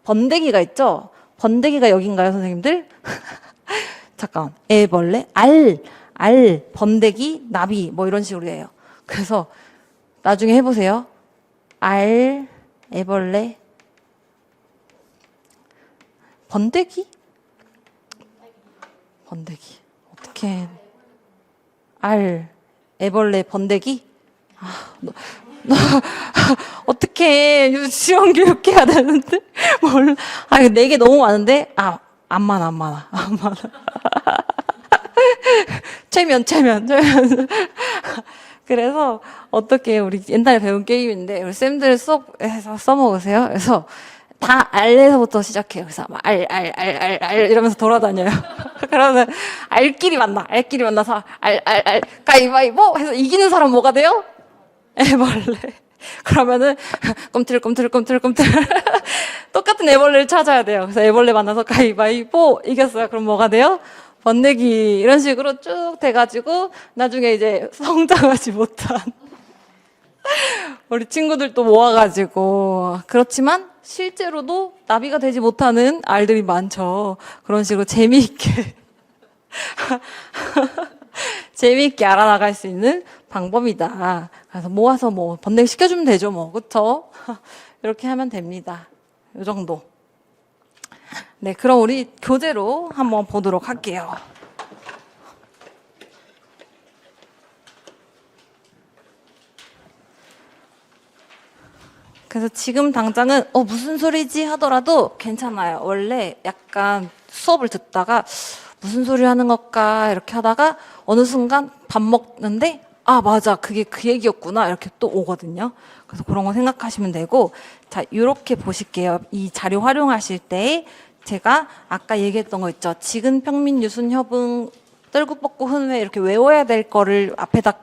번데기가 있죠. 번데기가 여긴가요, 선생님들? 잠깐. 애벌레, 번데기, 나비 뭐 이런 식으로 해요. 그래서 나중에 해보세요. 애벌레, 번데기? 어떻게? 알, 애벌레, 번데기? 어떻게 유치원 교육해야 되는데? 몰라. 아, 이거 4개 너무 많은데? 아, 안 많아, 안 많아. 안 많아. 최면. 그래서 어떻게 우리 옛날에 배운 게임인데 우리 쌤들 수업에서 써먹으세요. 그래서 다 알에서부터 시작해요. 그래서 막 알 이러면서 돌아다녀요. 그러면 알끼리 만나서 가위바위보 해서 이기는 사람 뭐가 돼요? 애벌레. 그러면은 꿈틀 똑같은 애벌레를 찾아야 돼요. 그래서 애벌레 만나서 가위바위보 이겼어요. 그럼 뭐가 돼요? 번데기 이런 식으로 쭉 돼가지고 나중에 이제 성장하지 못한 우리 친구들도 모아가지고 그렇지만 실제로도 나비가 되지 못하는 알들이 많죠. 그런 식으로 재미있게 재미있게 알아나갈 수 있는 방법이다. 그래서 모아서 뭐 번데기 시켜주면 되죠, 뭐 그렇죠? 이렇게 하면 됩니다. 이 정도. 네, 그럼 우리 교재로 한번 보도록 할게요. 그래서 지금 당장은 무슨 소리지 하더라도 괜찮아요. 원래 약간 수업을 듣다가 무슨 소리 하는 걸까 이렇게 하다가 어느 순간 밥 먹는데 아 맞아 그게 그 얘기였구나 이렇게 또 오거든요. 그래서 그런 거 생각하시면 되고 자 이렇게 보실게요. 이 자료 활용하실 때 제가 아까 얘기했던 거 있죠. 지근 평민 유순 협응 떨구 뻗고 흔회 이렇게 외워야 될 거를 앞에다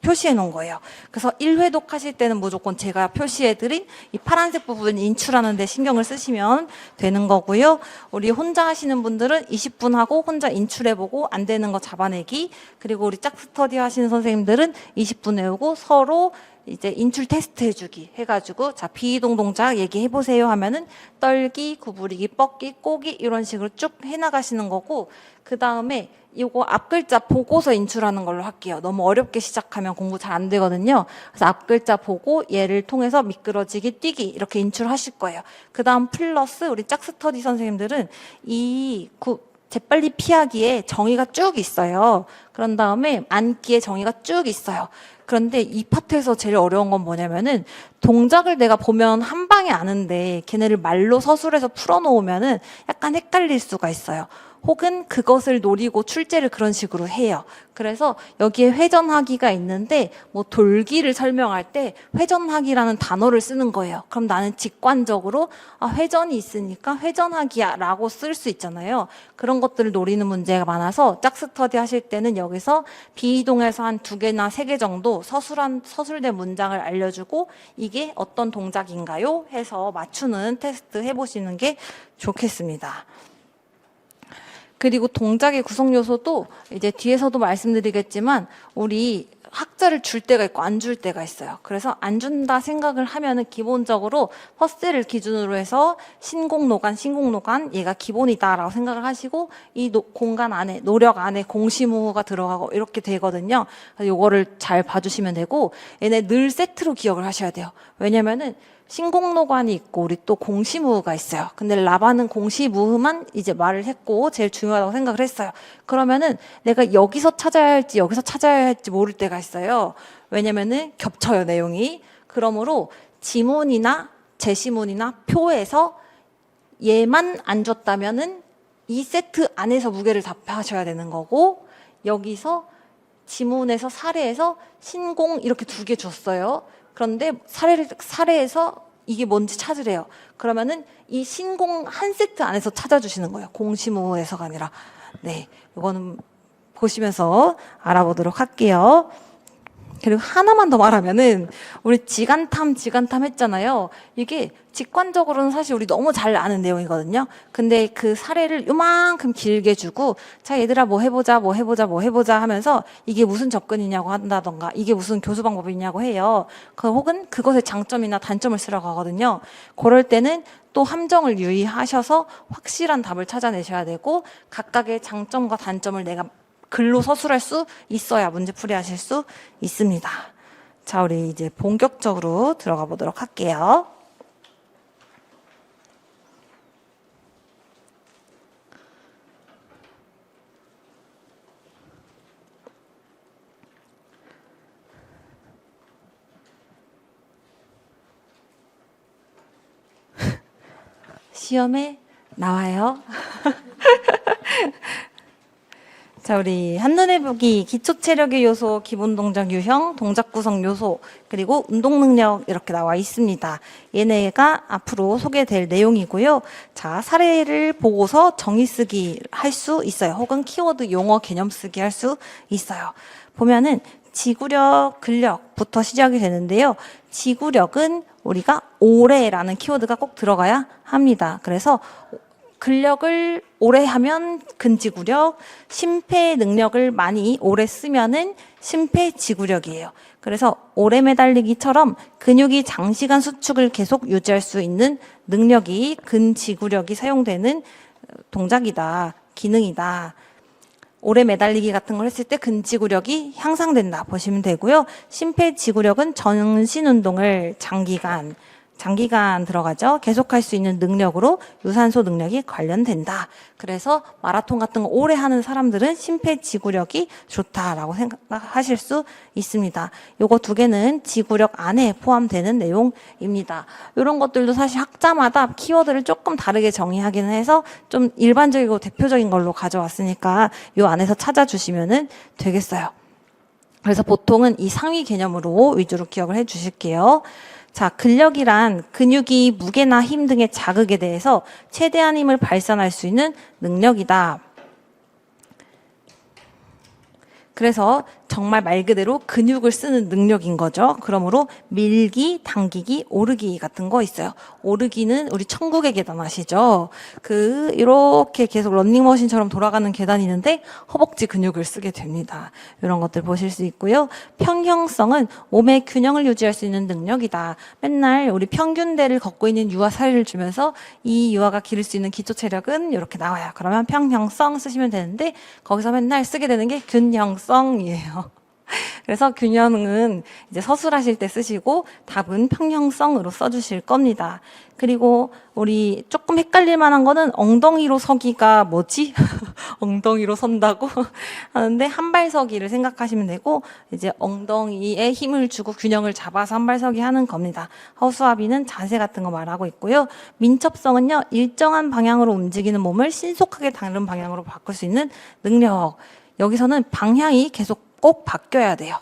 표시해 놓은 거예요. 그래서 1회독 하실 때는 무조건 제가 표시해 드린 이 파란색 부분 인출하는 데 신경을 쓰시면 되는 거고요. 우리 혼자 하시는 분들은 20분 하고 혼자 인출해 보고 안 되는 거 잡아내기. 그리고 우리 짝스터디 하시는 선생님들은 20분 외우고 서로 이제 인출 테스트 해주기 해가지고 자 비이동 동작 얘기해 보세요 하면은 떨기, 구부리기, 뻗기, 꼬기 이런 식으로 쭉 해나가시는 거고 그 다음에 이거 앞글자 보고서 인출하는 걸로 할게요. 너무 어렵게 시작하면 공부 잘 안 되거든요. 그래서 앞글자 보고 얘를 통해서 미끄러지기, 뛰기 이렇게 인출하실 거예요. 그 다음 플러스 우리 짝스터디 선생님들은 재빨리 피하기에 정의가 쭉 있어요. 그런 다음에 앉기에 정의가 쭉 있어요. 그런데 이 파트에서 제일 어려운 건 뭐냐면은 동작을 내가 보면 한 방에 아는데 걔네를 말로 서술해서 풀어놓으면은 약간 헷갈릴 수가 있어요. 혹은 그것을 노리고 출제를 그런 식으로 해요. 그래서 여기에 회전하기가 있는데 뭐 돌기를 설명할 때 회전하기라는 단어를 쓰는 거예요. 그럼 나는 직관적으로 회전이 있으니까 회전하기야 라고 쓸 수 있잖아요. 그런 것들을 노리는 문제가 많아서 짝스터디 하실 때는 여기서 비이동에서 한 2개나 3개 정도 서술된 문장을 알려주고 이게 어떤 동작인가요? 해서 맞추는 테스트 해보시는 게 좋겠습니다. 그리고 동작의 구성 요소도 이제 뒤에서도 말씀드리겠지만 우리 학자를 줄 때가 있고 안 줄 때가 있어요. 그래서 안 준다 생각을 하면은 기본적으로 퍼스트를 기준으로 해서 신공노간 얘가 기본이다라고 생각을 하시고 이 공간 안에 노력 안에 공시무가 들어가고 이렇게 되거든요. 그래서 요거를 잘 봐주시면 되고 얘네 늘 세트로 기억을 하셔야 돼요. 왜냐면은 신공노관이 있고 우리 또 공시무가 있어요. 근데 라바는 공시무만 이제 말을 했고 제일 중요하다고 생각을 했어요. 그러면은 내가 여기서 찾아야 할지 여기서 찾아야 할지 모를 때가 있어요. 왜냐면은 겹쳐요, 내용이. 그러므로 지문이나 제시문이나 표에서 얘만 안 줬다면은 이 세트 안에서 무게를 답하셔야 되는 거고 여기서 지문에서 사례에서 신공 이렇게 2개 줬어요. 그런데 사례에서 이게 뭔지 찾으래요. 그러면은 이 신공 한 세트 안에서 찾아주시는 거예요. 공시무에서가 아니라. 네, 이거는 보시면서 알아보도록 할게요. 그리고 하나만 더 말하면은 우리 지간탐 했잖아요. 이게 직관적으로는 사실 우리 너무 잘 아는 내용이거든요. 근데 그 사례를 요만큼 길게 주고 자 얘들아 뭐 해보자 하면서 이게 무슨 접근이냐고 한다던가 이게 무슨 교수 방법이냐고 해요. 혹은 그것의 장점이나 단점을 쓰라고 하거든요. 그럴 때는 또 함정을 유의하셔서 확실한 답을 찾아내셔야 되고 각각의 장점과 단점을 내가 글로 서술할 수 있어야 문제풀이 하실 수 있습니다. 자, 우리 이제 본격적으로 들어가 보도록 할게요. 시험에 나와요. 자, 우리 한눈에 보기 기초 체력의 요소, 기본 동작 유형, 동작 구성 요소, 그리고 운동 능력 이렇게 나와 있습니다. 얘네가 앞으로 소개될 내용이고요. 자, 사례를 보고서 정의 쓰기 할 수 있어요. 혹은 키워드 용어 개념 쓰기 할 수 있어요. 보면은 지구력, 근력부터 시작이 되는데요. 지구력은 우리가 오래라는 키워드가 꼭 들어가야 합니다. 그래서 근력을 오래 하면 근지구력, 심폐 능력을 많이 오래 쓰면은 심폐지구력이에요. 그래서 오래 매달리기처럼 근육이 장시간 수축을 계속 유지할 수 있는 능력이 근지구력이 사용되는 동작이다, 기능이다. 오래 매달리기 같은 걸 했을 때 근지구력이 향상된다 보시면 되고요. 심폐지구력은 전신 운동을 장기간 들어가죠. 계속할 수 있는 능력으로 유산소 능력이 관련된다. 그래서 마라톤 같은 거 오래 하는 사람들은 심폐지구력이 좋다라고 생각하실 수 있습니다. 요거 두 개는 지구력 안에 포함되는 내용입니다. 이런 것들도 사실 학자마다 키워드를 조금 다르게 정의하기는 해서 좀 일반적이고 대표적인 걸로 가져왔으니까 요 안에서 찾아주시면 되겠어요. 그래서 보통은 이 상위 개념으로 위주로 기억을 해 주실게요. 자, 근력이란 근육이 무게나 힘 등의 자극에 대해서 최대한 힘을 발산할 수 있는 능력이다. 그래서 정말 말 그대로 근육을 쓰는 능력인 거죠. 그러므로 밀기, 당기기, 오르기 같은 거 있어요. 오르기는 우리 천국의 계단 아시죠? 이렇게 계속 런닝머신처럼 돌아가는 계단이 있는데 허벅지 근육을 쓰게 됩니다. 이런 것들 보실 수 있고요. 평형성은 몸의 균형을 유지할 수 있는 능력이다. 맨날 우리 평균대를 걷고 있는 유아 사례를 주면서 이 유아가 기를 수 있는 기초 체력은 이렇게 나와요. 그러면 평형성 쓰시면 되는데 거기서 맨날 쓰게 되는 게 균형성이에요. 그래서 균형은 이제 서술하실 때 쓰시고 답은 평형성으로 써주실 겁니다. 그리고 우리 조금 헷갈릴 만한 거는 엉덩이로 서기가 뭐지? 엉덩이로 선다고 하는데 한발서기를 생각하시면 되고 이제 엉덩이에 힘을 주고 균형을 잡아서 한발서기 하는 겁니다. 허수아비는 자세 같은 거 말하고 있고요. 민첩성은요, 일정한 방향으로 움직이는 몸을 신속하게 다른 방향으로 바꿀 수 있는 능력. 여기서는 방향이 계속 꼭 바뀌어야 돼요.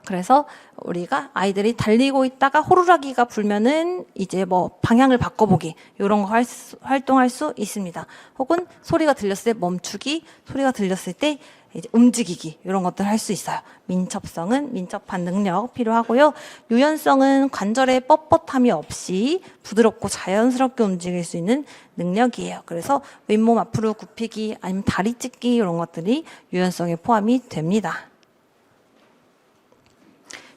그래서 우리가 아이들이 달리고 있다가 호루라기가 불면은 이제 뭐 방향을 바꿔보기 이런 거 활동할 수 있습니다. 혹은 소리가 들렸을 때 멈추기, 소리가 들렸을 때 이제 움직이기 이런 것들 할 수 있어요. 민첩성은 민첩한 능력 필요하고요. 유연성은 관절의 뻣뻣함이 없이 부드럽고 자연스럽게 움직일 수 있는 능력이에요. 그래서 윗몸 앞으로 굽히기 아니면 다리 찢기 이런 것들이 유연성에 포함이 됩니다.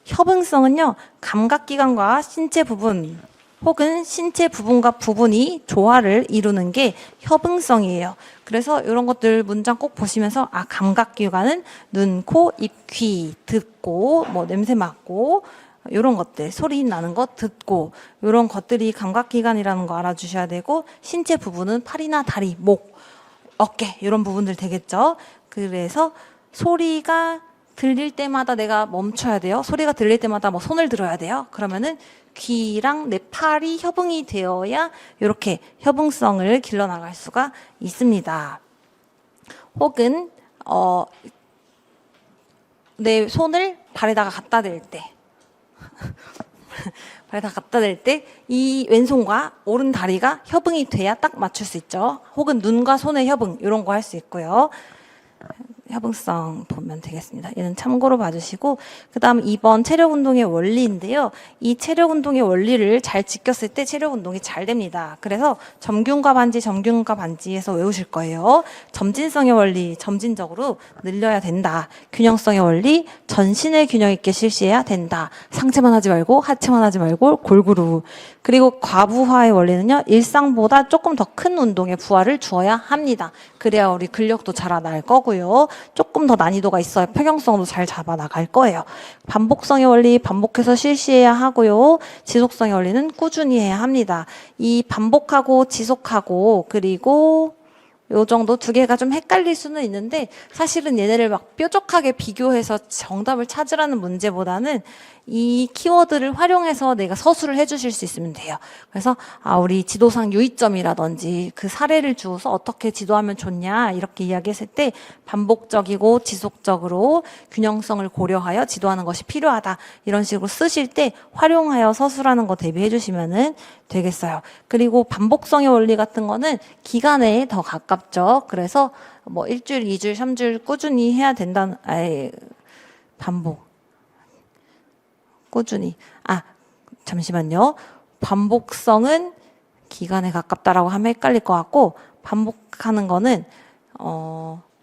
협응성은요, 감각기관과 신체 부분 혹은 신체 부분과 부분이 조화를 이루는 게 협응성이에요. 그래서 이런 것들 문장 꼭 보시면서 감각기관은 눈, 코, 입, 귀, 듣고 뭐 냄새 맡고 이런 것들, 소리 나는 거 듣고 이런 것들이 감각기관이라는 거 알아주셔야 되고 신체 부분은 팔이나 다리, 목, 어깨 이런 부분들 되겠죠. 그래서 소리가 들릴 때마다 내가 멈춰야 돼요. 소리가 들릴 때마다 뭐 손을 들어야 돼요. 그러면은 귀랑 내 팔이 협응이 되어야 이렇게 협응성을 길러나갈 수가 있습니다. 혹은 내 손을 발에다가 갖다 댈 때 이 왼손과 오른 다리가 협응이 돼야 딱 맞출 수 있죠. 혹은 눈과 손의 협응 이런 거 할 수 있고요. 협응성 보면 되겠습니다. 얘는 참고로 봐주시고 그 다음 2번 체력운동의 원리인데요. 이 체력운동의 원리를 잘 지켰을 때 체력운동이 잘 됩니다. 그래서 점균과 반지에서 외우실 거예요. 점진성의 원리, 점진적으로 늘려야 된다. 균형성의 원리, 전신을 균형 있게 실시해야 된다. 상체만 하지 말고 하체만 하지 말고 골고루. 그리고 과부하의 원리는요. 일상보다 조금 더 큰 운동에 부하를 주어야 합니다. 그래야 우리 근력도 자라날 거고요. 조금 더 난이도가 있어야 평형성도 잘 잡아 나갈 거예요. 반복성의 원리, 반복해서 실시해야 하고요. 지속성의 원리는 꾸준히 해야 합니다. 이 반복하고 지속하고 그리고 요 정도 두 개가 좀 헷갈릴 수는 있는데 사실은 얘네를 막 뾰족하게 비교해서 정답을 찾으라는 문제보다는 이 키워드를 활용해서 내가 서술을 해주실 수 있으면 돼요. 그래서 우리 지도상 유의점이라든지 그 사례를 주어서 어떻게 지도하면 좋냐 이렇게 이야기했을 때 반복적이고 지속적으로 균형성을 고려하여 지도하는 것이 필요하다 이런 식으로 쓰실 때 활용하여 서술하는 거 대비해 주시면은 되겠어요. 그리고 반복성의 원리 같은 거는 기간에 더 가깝죠. 그래서 뭐 1주일, 2주일, 3주일 꾸준히 해야 된다는 반복 꾸준히. 잠시만요. 반복성은 기간에 가깝다라고 하면 헷갈릴 것 같고, 반복하는 거는,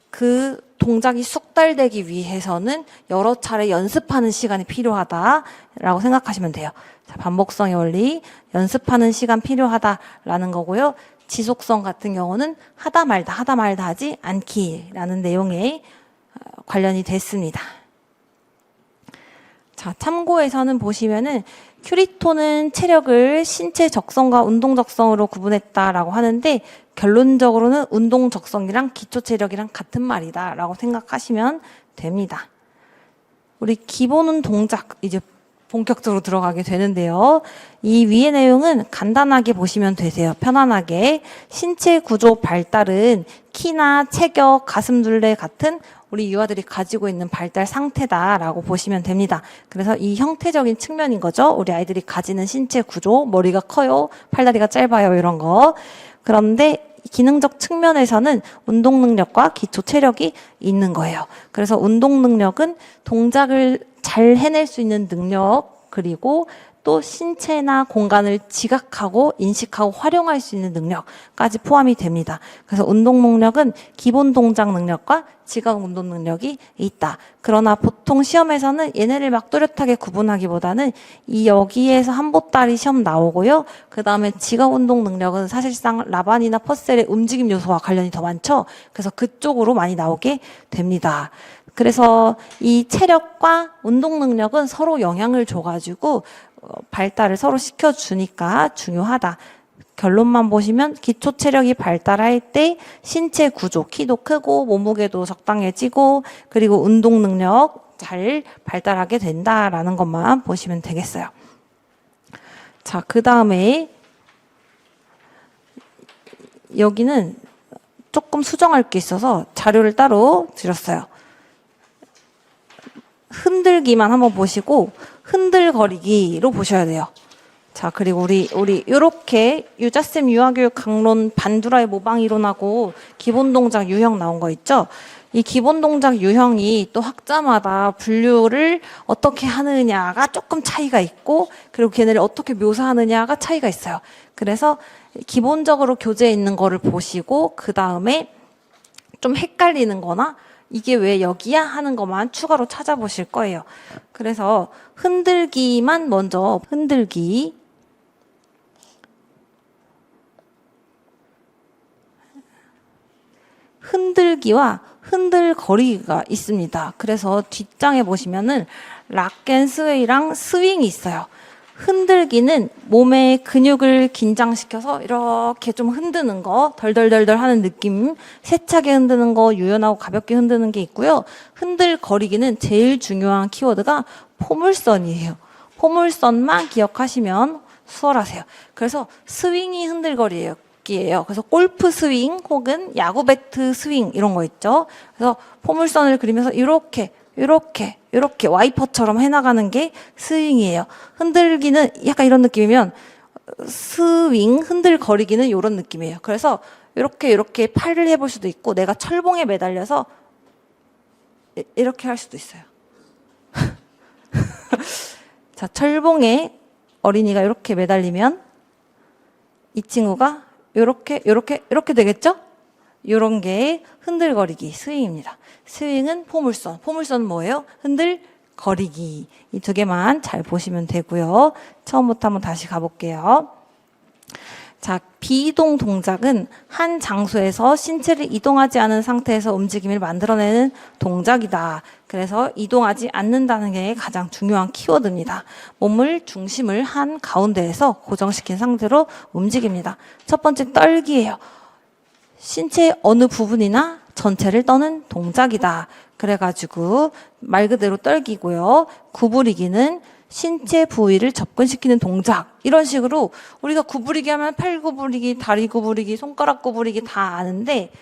그 동작이 숙달되기 위해서는 여러 차례 연습하는 시간이 필요하다라고 생각하시면 돼요. 자, 반복성의 원리, 연습하는 시간 필요하다라는 거고요. 지속성 같은 경우는 하다 말다 하지 않기라는 내용에 관련이 됐습니다. 자, 참고에서는 보시면은 큐리토는 체력을 신체 적성과 운동 적성으로 구분했다라고 하는데 결론적으로는 운동 적성이랑 기초 체력이랑 같은 말이다라고 생각하시면 됩니다. 우리 기본은 동작 이제 본격적으로 들어가게 되는데요. 이 위의 내용은 간단하게 보시면 되세요. 편안하게. 신체 구조 발달은 키나 체격, 가슴둘레 같은 우리 유아들이 가지고 있는 발달 상태다라고 보시면 됩니다. 그래서 이 형태적인 측면인 거죠. 우리 아이들이 가지는 신체 구조, 머리가 커요, 팔다리가 짧아요, 이런 거. 그런데 기능적 측면에서는 운동 능력과 기초 체력이 있는 거예요. 그래서 운동 능력은 동작을 잘 해낼 수 있는 능력, 그리고 또 신체나 공간을 지각하고 인식하고 활용할 수 있는 능력까지 포함이 됩니다. 그래서 운동 능력은 기본 동작 능력과 지각 운동 능력이 있다. 그러나 보통 시험에서는 얘네를 막 뚜렷하게 구분하기보다는 이 여기에서 한보따리 시험 나오고요. 그 다음에 지각 운동 능력은 사실상 라반이나 퍼셀의 움직임 요소와 관련이 더 많죠. 그래서 그쪽으로 많이 나오게 됩니다. 그래서 이 체력과 운동 능력은 서로 영향을 줘가지고 발달을 서로 시켜주니까 중요하다. 결론만 보시면 기초 체력이 발달할 때 신체 구조, 키도 크고 몸무게도 적당해지고 그리고 운동 능력 잘 발달하게 된다라는 것만 보시면 되겠어요. 자, 그 다음에 여기는 조금 수정할 게 있어서 자료를 따로 드렸어요. 흔들기만 한번 보시고 흔들거리기로 보셔야 돼요. 자, 그리고 우리 요렇게 유자쌤 유아교육 강론 반두라의 모방 이론하고 기본 동작 유형 나온 거 있죠? 이 기본 동작 유형이 또 학자마다 분류를 어떻게 하느냐가 조금 차이가 있고 그리고 걔네를 어떻게 묘사하느냐가 차이가 있어요. 그래서 기본적으로 교재에 있는 거를 보시고 그 다음에 좀 헷갈리는 거나 이게 왜 여기야 하는 것만 추가로 찾아보실 거예요. 그래서 흔들기만 먼저 흔들기와 흔들거리가 있습니다. 그래서 뒷장에 보시면은 락앤스웨이랑 스윙이 있어요. 흔들기는 몸의 근육을 긴장시켜서 이렇게 좀 흔드는 거, 덜덜덜덜 하는 느낌, 세차게 흔드는 거, 유연하고 가볍게 흔드는 게 있고요. 흔들거리기는 제일 중요한 키워드가 포물선이에요. 포물선만 기억하시면 수월하세요. 그래서 스윙이 흔들거리예요. 그래서 골프 스윙 혹은 야구 배트 스윙 이런 거 있죠. 그래서 포물선을 그리면서 이렇게 와이퍼처럼 해나가는 게 스윙이에요. 흔들기는 약간 이런 느낌이면 스윙, 흔들거리기는 이런 느낌이에요. 그래서 이렇게 팔을 해볼 수도 있고 내가 철봉에 매달려서 이렇게 할 수도 있어요. 자, 철봉에 어린이가 이렇게 매달리면 이 친구가 이렇게 되겠죠? 이런 게 흔들거리기 스윙입니다. 스윙은 포물선. 포물선은 뭐예요? 흔들거리기. 이 두 개만 잘 보시면 되고요. 처음부터 한번 다시 가볼게요. 자, 비이동 동작은 한 장소에서 신체를 이동하지 않은 상태에서 움직임을 만들어내는 동작이다. 그래서 이동하지 않는다는 게 가장 중요한 키워드입니다. 몸을 중심을 한 가운데에서 고정시킨 상태로 움직입니다. 첫 번째 떨기예요. 신체 어느 부분이나 전체를 떠는 동작이다. 그래가지고 말 그대로 떨기고요. 구부리기는 신체 부위를 접근시키는 동작. 이런 식으로 우리가 구부리기 하면 팔 구부리기, 다리 구부리기, 손가락 구부리기 다 아는데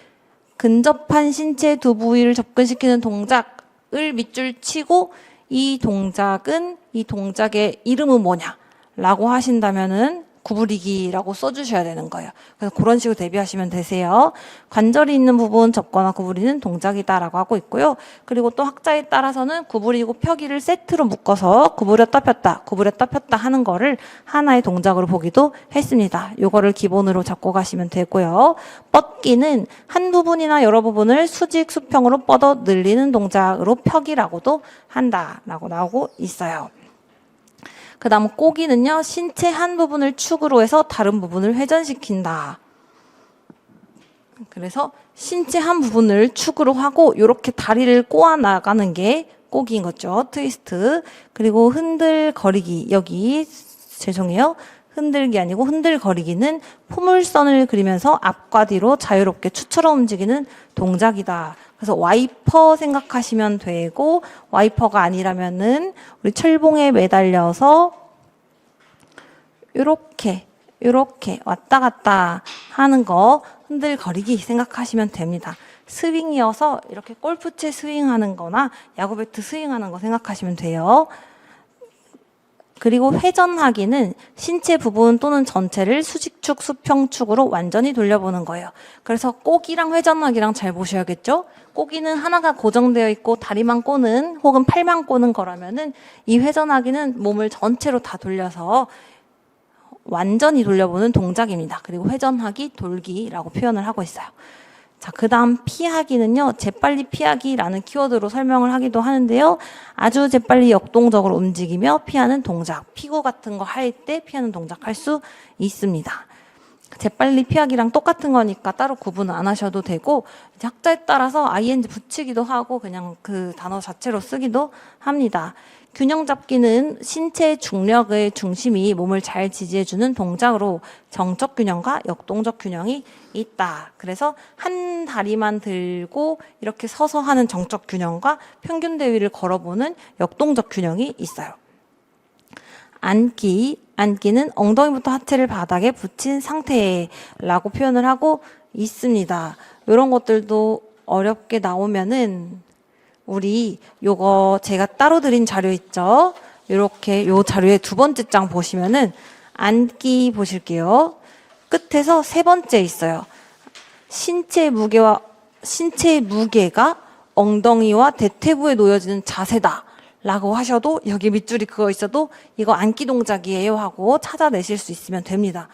근접한 신체 두 부위를 접근시키는 동작을 밑줄 치고 이 동작의 이름은 뭐냐? 라고 하신다면은 구부리기라고 써주셔야 되는 거예요. 그래서 그런 식으로 대비하시면 되세요. 관절이 있는 부분 접거나 구부리는 동작이다라고 하고 있고요. 그리고 또 학자에 따라서는 구부리고 펴기를 세트로 묶어서 구부렸다 폈다 하는 거를 하나의 동작으로 보기도 했습니다. 요거를 기본으로 잡고 가시면 되고요. 뻗기는 한 부분이나 여러 부분을 수직 수평으로 뻗어 늘리는 동작으로 펴기라고도 한다라고 나오고 있어요. 그 다음 꼬기는요. 신체 한 부분을 축으로 해서 다른 부분을 회전시킨다. 그래서 신체 한 부분을 축으로 하고 이렇게 다리를 꼬아 나가는 게 꼬기인 거죠. 트위스트. 그리고 흔들거리기. 여기 죄송해요. 흔들기 아니고 흔들거리기는 포물선을 그리면서 앞과 뒤로 자유롭게 추처럼 움직이는 동작이다. 그래서 와이퍼 생각하시면 되고 와이퍼가 아니라면은 우리 철봉에 매달려서 이렇게 왔다 갔다 하는 거 흔들거리기 생각하시면 됩니다. 스윙이어서 이렇게 골프채 스윙하는 거나 야구 배트 스윙하는 거 생각하시면 돼요. 그리고 회전하기는 신체 부분 또는 전체를 수직축, 수평축으로 완전히 돌려보는 거예요. 그래서 꼬기랑 회전하기랑 잘 보셔야겠죠? 꼬기는 하나가 고정되어 있고 다리만 꼬는 혹은 팔만 꼬는 거라면은 이 회전하기는 몸을 전체로 다 돌려서 완전히 돌려보는 동작입니다. 그리고 회전하기, 돌기라고 표현을 하고 있어요. 자, 그 다음 피하기는요, 재빨리 피하기라는 키워드로 설명을 하기도 하는데요. 아주 재빨리 역동적으로 움직이며 피하는 동작, 피구 같은 거 할 때 피하는 동작 할 수 있습니다. 재빨리 피하기랑 똑같은 거니까 따로 구분 안 하셔도 되고, 이제 학자에 따라서 ing 붙이기도 하고 그냥 그 단어 자체로 쓰기도 합니다. 균형 잡기는 신체의 중력의 중심이 몸을 잘 지지해주는 동작으로 정적 균형과 역동적 균형이 있다. 그래서 한 다리만 들고 이렇게 서서 하는 정적 균형과 평균 대위를 걸어보는 역동적 균형이 있어요. 앉기는 엉덩이부터 하체를 바닥에 붙인 상태라고 표현을 하고 있습니다. 이런 것들도 어렵게 나오면은 우리 요거 제가 따로 드린 자료 있죠? 이렇게 요 자료의 두 번째 장 보시면은 앉기 보실게요. 끝에서 세 번째 있어요. 신체의 무게가 엉덩이와 대퇴부에 놓여지는 자세다. 라고 하셔도 여기 밑줄이 그거 있어도 이거 앉기 동작이에요 하고 찾아내실 수 있으면 됩니다.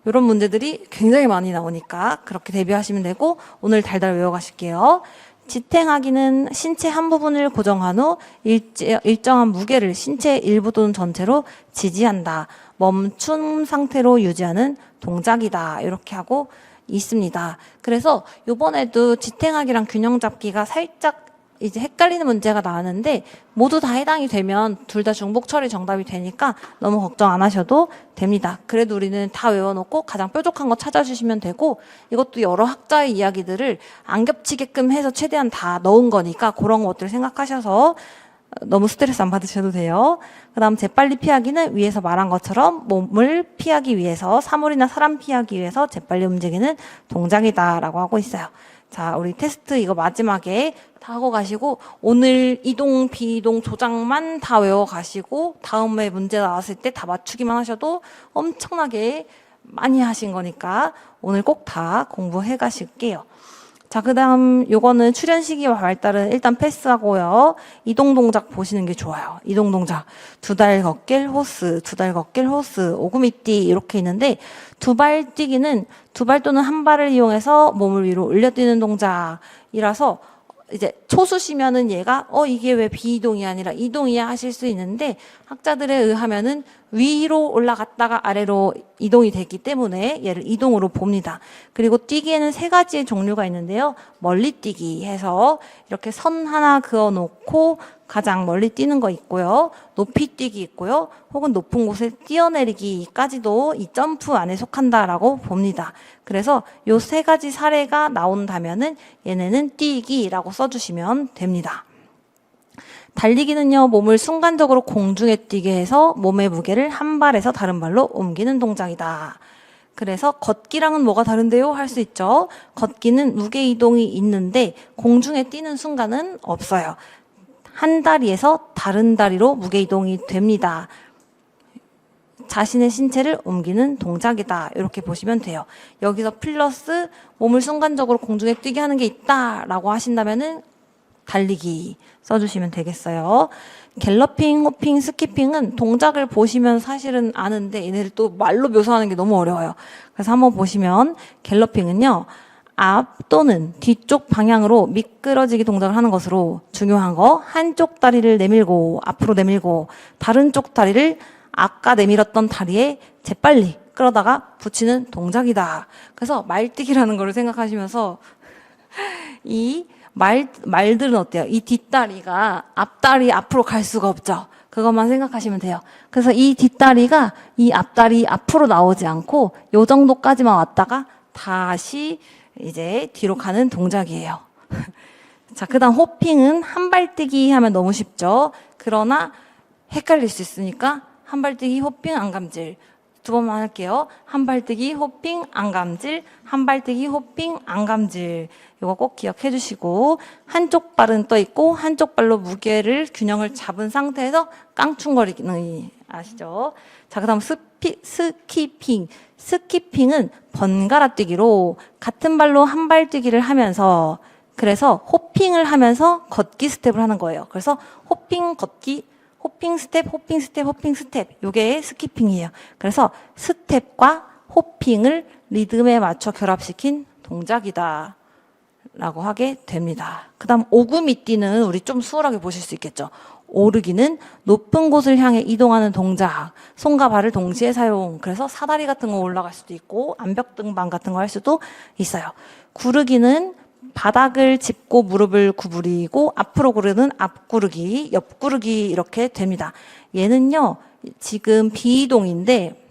이런 문제들이 굉장히 많이 나오니까 그렇게 대비하시면 되고 오늘 달달 외워가실게요. 지탱하기는 신체 한 부분을 고정한 후 일정한 무게를 신체 일부 또는 전체로 지지한다. 멈춘 상태로 유지하는 동작이다. 이렇게 하고 있습니다. 그래서 이번에도 지탱하기랑 균형 잡기가 살짝 이제 헷갈리는 문제가 나왔는데 모두 다 해당이 되면 둘 다 중복 처리 정답이 되니까 너무 걱정 안 하셔도 됩니다. 그래도 우리는 다 외워놓고 가장 뾰족한 거 찾아주시면 되고 이것도 여러 학자의 이야기들을 안 겹치게끔 해서 최대한 다 넣은 거니까 그런 것들 생각하셔서 너무 스트레스 안 받으셔도 돼요. 그 다음 재빨리 피하기는 위에서 말한 것처럼 몸을 피하기 위해서 사물이나 사람 피하기 위해서 재빨리 움직이는 동작이다라고 하고 있어요. 자, 우리 테스트 이거 마지막에 다 하고 가시고 오늘 이동, 비이동, 조작만 다 외워 가시고 다음에 문제 나왔을 때 다 맞추기만 하셔도 엄청나게 많이 하신 거니까 오늘 꼭 다 공부해 가실게요. 자, 그 다음 요거는 출현 시기와 발달은 일단 패스하고요. 이동 동작 보시는 게 좋아요. 이동 동작. 두 달 걷길 호스, 오구미띠 이렇게 있는데 두 발 뛰기는 두 발 또는 한 발을 이용해서 몸을 위로 올려뛰는 동작이라서 이제 초수시면은 얘가 이게 왜 비이동이 아니라 이동이야 하실 수 있는데 학자들에 의하면은 위로 올라갔다가 아래로 이동이 됐기 때문에 얘를 이동으로 봅니다. 그리고 뛰기에는 세 가지의 종류가 있는데요. 멀리 뛰기 해서 이렇게 선 하나 그어 놓고 가장 멀리 뛰는 거 있고요. 높이 뛰기 있고요. 혹은 높은 곳에 뛰어내리기까지도 이 점프 안에 속한다라고 봅니다. 그래서 요 세 가지 사례가 나온다면은 얘네는 뛰기라고 써주시면 됩니다. 달리기는요, 몸을 순간적으로 공중에 뛰게 해서 몸의 무게를 한 발에서 다른 발로 옮기는 동작이다. 그래서 걷기랑은 뭐가 다른데요? 할 수 있죠. 걷기는 무게 이동이 있는데 공중에 뛰는 순간은 없어요. 한 다리에서 다른 다리로 무게 이동이 됩니다. 자신의 신체를 옮기는 동작이다. 이렇게 보시면 돼요. 여기서 플러스 몸을 순간적으로 공중에 뛰게 하는 게 있다라고 하신다면은 달리기 써주시면 되겠어요. 갤러핑, 호핑, 스키핑은 동작을 보시면 사실은 아는데 얘네를 또 말로 묘사하는 게 너무 어려워요. 그래서 한번 보시면 갤러핑은요, 앞 또는 뒤쪽 방향으로 미끄러지기 동작을 하는 것으로 중요한 거, 한쪽 다리를 내밀고 앞으로 내밀고 다른 쪽 다리를 아까 내밀었던 다리에 재빨리 끌어다가 붙이는 동작이다. 그래서 말뛰기라는 걸 생각하시면서 이 말들은 어때요? 이 뒷다리가 앞다리 앞으로 갈 수가 없죠. 그것만 생각하시면 돼요. 그래서 이 뒷다리가 이 앞다리 앞으로 나오지 않고 요 정도까지만 왔다가 다시 이제 뒤로 가는 동작이에요. 자, 그다음 호핑은 한발뛰기 하면 너무 쉽죠. 그러나 헷갈릴 수 있으니까 한발뛰기, 호핑, 안감질. 두 번만 할게요. 한발뛰기, 호핑, 안감질, 한발뛰기, 호핑, 안감질. 이거 꼭 기억해 주시고, 한쪽 발은 떠 있고 한쪽 발로 무게를 균형을 잡은 상태에서 깡충거리기 아시죠? 자, 그다음 스키핑. 스키핑은 번갈아 뛰기로 같은 발로 한 발 뛰기를 하면서, 그래서 호핑을 하면서 걷기 스텝을 하는 거예요. 그래서 호핑 걷기, 호핑 스텝, 호핑 스텝, 호핑 스텝. 요게 스키핑이에요. 그래서 스텝과 호핑을 리듬에 맞춰 결합시킨 동작이다 라고 하게 됩니다. 그 다음 오금이 뛰는 우리 좀 수월하게 보실 수 있겠죠. 오르기는 높은 곳을 향해 이동하는 동작, 손과 발을 동시에 사용. 그래서 사다리 같은 거 올라갈 수도 있고 암벽 등반 같은 거 할 수도 있어요. 구르기는 바닥을 짚고 무릎을 구부리고 앞으로 구르는 앞구르기, 옆구르기 이렇게 됩니다. 얘는요, 지금 비이동인데,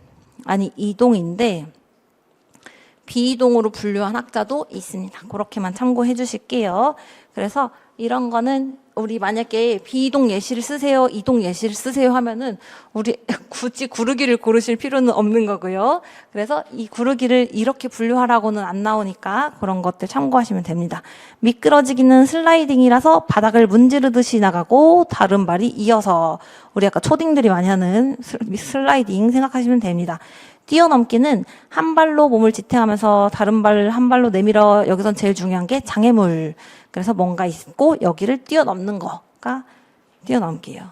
아니 이동인데 비이동으로 분류한 학자도 있습니다. 그렇게만 참고해 주실게요. 그래서 이런 거는 우리 만약에 비이동 예시를 쓰세요, 이동 예시를 쓰세요 하면은 우리 굳이 구르기를 고르실 필요는 없는 거고요. 그래서 이 구르기를 이렇게 분류하라고는 안 나오니까 그런 것들 참고하시면 됩니다. 미끄러지기는 슬라이딩이라서 바닥을 문지르듯이 나가고 다른 발이 이어서, 우리 아까 초딩들이 많이 하는 슬라이딩 생각하시면 됩니다. 뛰어넘기는 한 발로 몸을 지탱하면서 다른 발 한 발로 내밀어. 여기선 제일 중요한 게 장애물. 그래서 뭔가 있고 여기를 뛰어넘는 거가 뛰어넘기예요.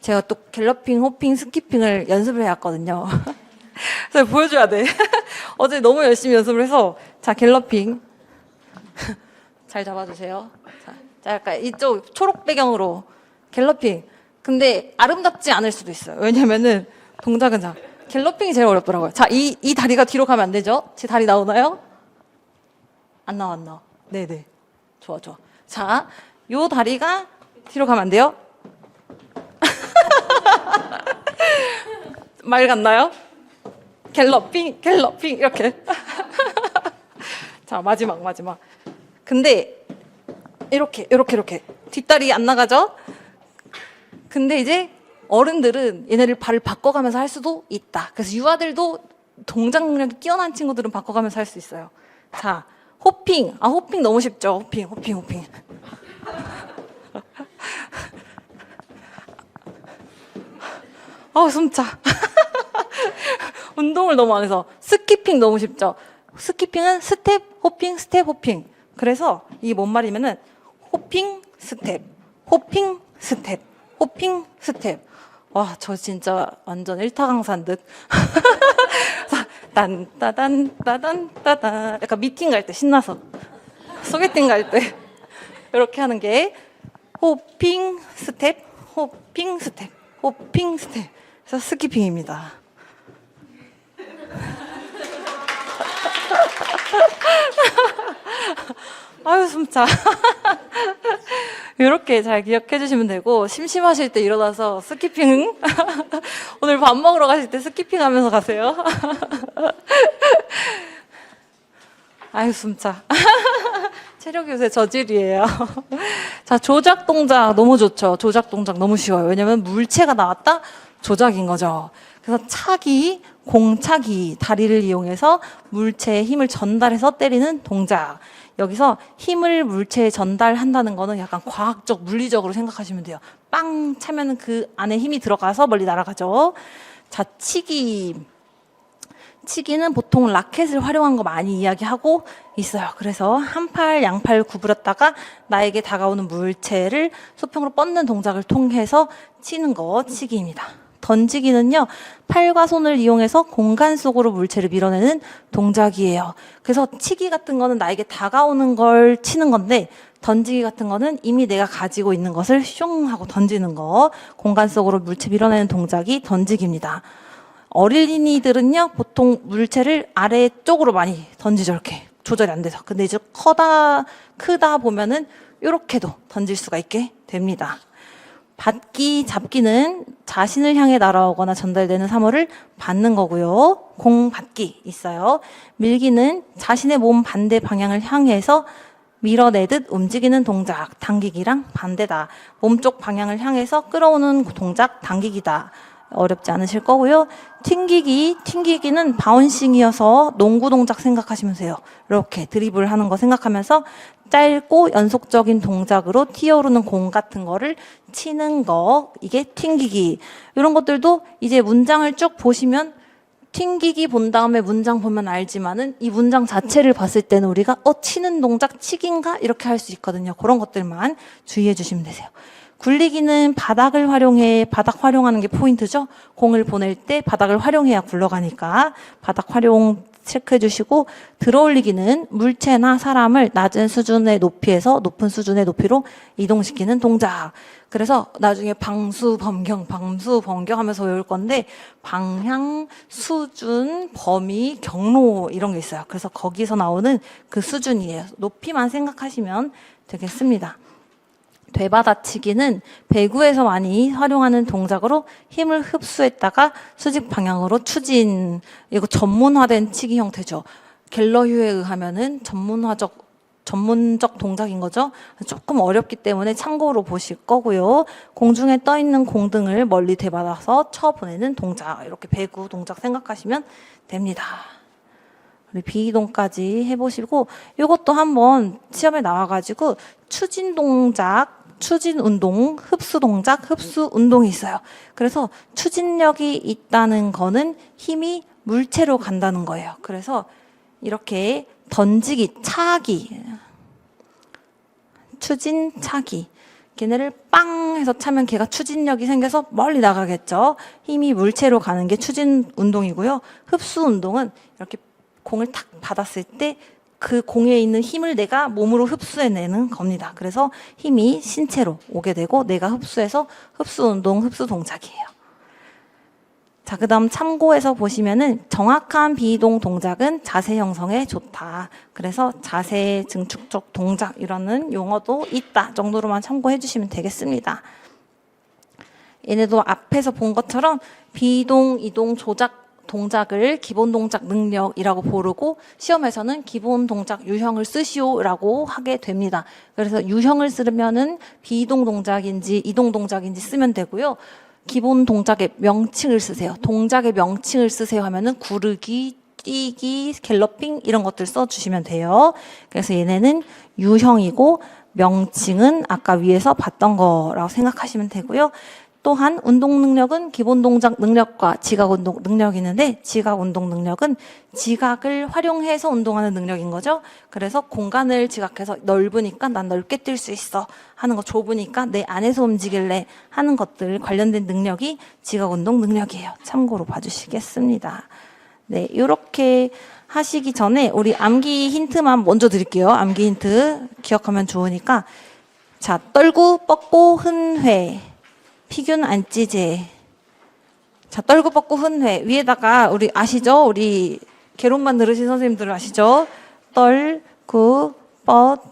제가 또 갤러핑, 호핑, 스키핑을 연습을 해왔거든요. 그래서 보여줘야 돼. 어제 너무 열심히 연습을 해서. 자, 갤러핑 잘 잡아주세요. 자, 약간 이쪽 초록 배경으로 갤러핑. 근데 아름답지 않을 수도 있어요. 왜냐면은 동작은 자, 갤러핑이 제일 어렵더라고요. 자, 이 다리가 뒤로 가면 안 되죠? 제 다리 나오나요? 안 나와, 안 나와. 네네. 좋아, 좋아. 자, 요 다리가 뒤로 가면 안 돼요? 말 같나요? 갤러핑, 갤러핑, 이렇게. 자, 마지막. 근데, 이렇게. 뒷다리 안 나가죠? 근데 이제, 어른들은 얘네를 발을 바꿔가면서 할 수도 있다. 그래서 유아들도 동작 능력이 뛰어난 친구들은 바꿔가면서 할 수 있어요. 자, 호핑. 호핑 너무 쉽죠? 호핑. 숨차. 운동을 너무 안 해서. 스키핑 너무 쉽죠? 스키핑은 스텝, 호핑, 스텝, 호핑. 그래서 이게 뭔 말이면은 호핑, 스텝, 호핑, 스텝, 호핑, 스텝. 와, 저 진짜 완전 일타 강사인 듯. 딴따단 약간 미팅 갈 때 신나서, 소개팅 갈 때 이렇게 하는 게 호핑 스텝, 호핑 스텝, 호핑 스텝. 그래서 스키핑입니다. 아유, 숨차. 이렇게 잘 기억해 주시면 되고, 심심하실 때 일어나서 스키핑 오늘 밥 먹으러 가실 때 스키핑 하면서 가세요. 아유, 숨차. 체력이 요새 저질이에요. 자, 조작 동작 너무 좋죠. 조작 동작 너무 쉬워요. 왜냐면 물체가 나왔다? 조작인 거죠. 그래서 차기, 공차기, 다리를 이용해서 물체에 힘을 전달해서 때리는 동작. 여기서 힘을 물체에 전달한다는 거는 약간 과학적, 물리적으로 생각하시면 돼요. 빵 차면 그 안에 힘이 들어가서 멀리 날아가죠. 자, 치기. 치기는 보통 라켓을 활용한 거 많이 이야기하고 있어요. 그래서 한 팔, 양팔 구부렸다가 나에게 다가오는 물체를 수평으로 뻗는 동작을 통해서 치는 거 치기입니다. 던지기는요, 팔과 손을 이용해서 공간 속으로 물체를 밀어내는 동작이에요. 그래서 치기 같은 거는 나에게 다가오는 걸 치는 건데, 던지기 같은 거는 이미 내가 가지고 있는 것을 슝 하고 던지는 거, 공간 속으로 물체 밀어내는 동작이 던지기입니다. 어린이들은요, 보통 물체를 아래쪽으로 많이 던지죠. 이렇게 조절이 안 돼서. 근데 이제 크다 보면은 이렇게도 던질 수가 있게 됩니다. 받기, 잡기는 자신을 향해 날아오거나 전달되는 사물을 받는 거고요. 공 받기 있어요. 밀기는 자신의 몸 반대 방향을 향해서 밀어내듯 움직이는 동작, 당기기랑 반대다. 몸쪽 방향을 향해서 끌어오는 동작, 당기기다. 어렵지 않으실 거고요. 튕기기는 바운싱이어서 농구 동작 생각하시면 돼요. 이렇게 드리블 하는 거 생각하면서 짧고 연속적인 동작으로 튀어오르는 공 같은 거를 치는 거, 이게 튕기기. 이런 것들도 이제 문장을 쭉 보시면 튕기기 본 다음에 문장 보면 알지만은 이 문장 자체를 봤을 때는 우리가 치는 동작 치기인가? 이렇게 할 수 있거든요. 그런 것들만 주의해 주시면 되세요. 굴리기는 바닥을 활용해, 바닥 활용하는 게 포인트죠. 공을 보낼 때 바닥을 활용해야 굴러가니까 바닥 활용 체크해 주시고, 들어올리기는 물체나 사람을 낮은 수준의 높이에서 높은 수준의 높이로 이동시키는 동작. 그래서 나중에 방수, 범경 하면서 외울 건데, 방향, 수준, 범위, 경로 이런 게 있어요. 그래서 거기서 나오는 그 수준이에요. 높이만 생각하시면 되겠습니다. 되받아치기는 배구에서 많이 활용하는 동작으로 힘을 흡수했다가 수직 방향으로 추진. 이거 전문화된 치기 형태죠. 갤러휴에 의하면은 전문적 동작인 거죠. 조금 어렵기 때문에 참고로 보실 거고요. 공중에 떠 있는 공등을 멀리 되받아서 쳐보내는 동작. 이렇게 배구 동작 생각하시면 됩니다. 우리 비이동까지 해보시고, 이것도 한번 시험에 나와가지고 추진 동작, 추진 운동, 흡수 동작, 흡수 운동이 있어요. 그래서 추진력이 있다는 거는 힘이 물체로 간다는 거예요. 그래서 이렇게 던지기, 차기, 추진, 차기. 걔네를 빵 해서 차면 걔가 추진력이 생겨서 멀리 나가겠죠. 힘이 물체로 가는 게 추진 운동이고요. 흡수 운동은 이렇게 공을 탁 받았을 때 그 공에 있는 힘을 내가 몸으로 흡수해내는 겁니다. 그래서 힘이 신체로 오게 되고 내가 흡수해서 흡수 운동, 흡수 동작이에요. 자, 그 다음 참고해서 보시면은 정확한 비이동 동작은 자세 형성에 좋다. 그래서 자세 증축적 동작이라는 용어도 있다 정도로만 참고해 주시면 되겠습니다. 얘네도 앞에서 본 것처럼 비이동, 이동, 조작 동작을 기본 동작 능력이라고 부르고 시험에서는 기본 동작 유형을 쓰시오라고 하게 됩니다. 그래서 유형을 쓰면은 비이동 동작인지 이동 동작인지 쓰면 되고요. 기본 동작의 명칭을 쓰세요. 동작의 명칭을 쓰세요 하면은 구르기, 뛰기, 갤러핑 이런 것들 써주시면 돼요. 그래서 얘네는 유형이고 명칭은 아까 위에서 봤던 거라고 생각하시면 되고요. 또한 운동 능력은 기본 동작 능력과 지각 운동 능력이 있는데, 지각 운동 능력은 지각을 활용해서 운동하는 능력인 거죠. 그래서 공간을 지각해서 넓으니까 난 넓게 뛸 수 있어 하는 거, 좁으니까 내 안에서 움직일래 하는 것들 관련된 능력이 지각 운동 능력이에요. 참고로 봐주시겠습니다. 네, 이렇게 하시기 전에 우리 암기 힌트만 먼저 드릴게요. 암기 힌트 기억하면 좋으니까. 자, 떨구, 뻗고, 흔회. 피균 안찌제. 자, 떨고 뻗고 흔회. 위에다가 우리 아시죠? 우리 개론만 들으신 선생님들 아시죠? 떨, 구, 뻗,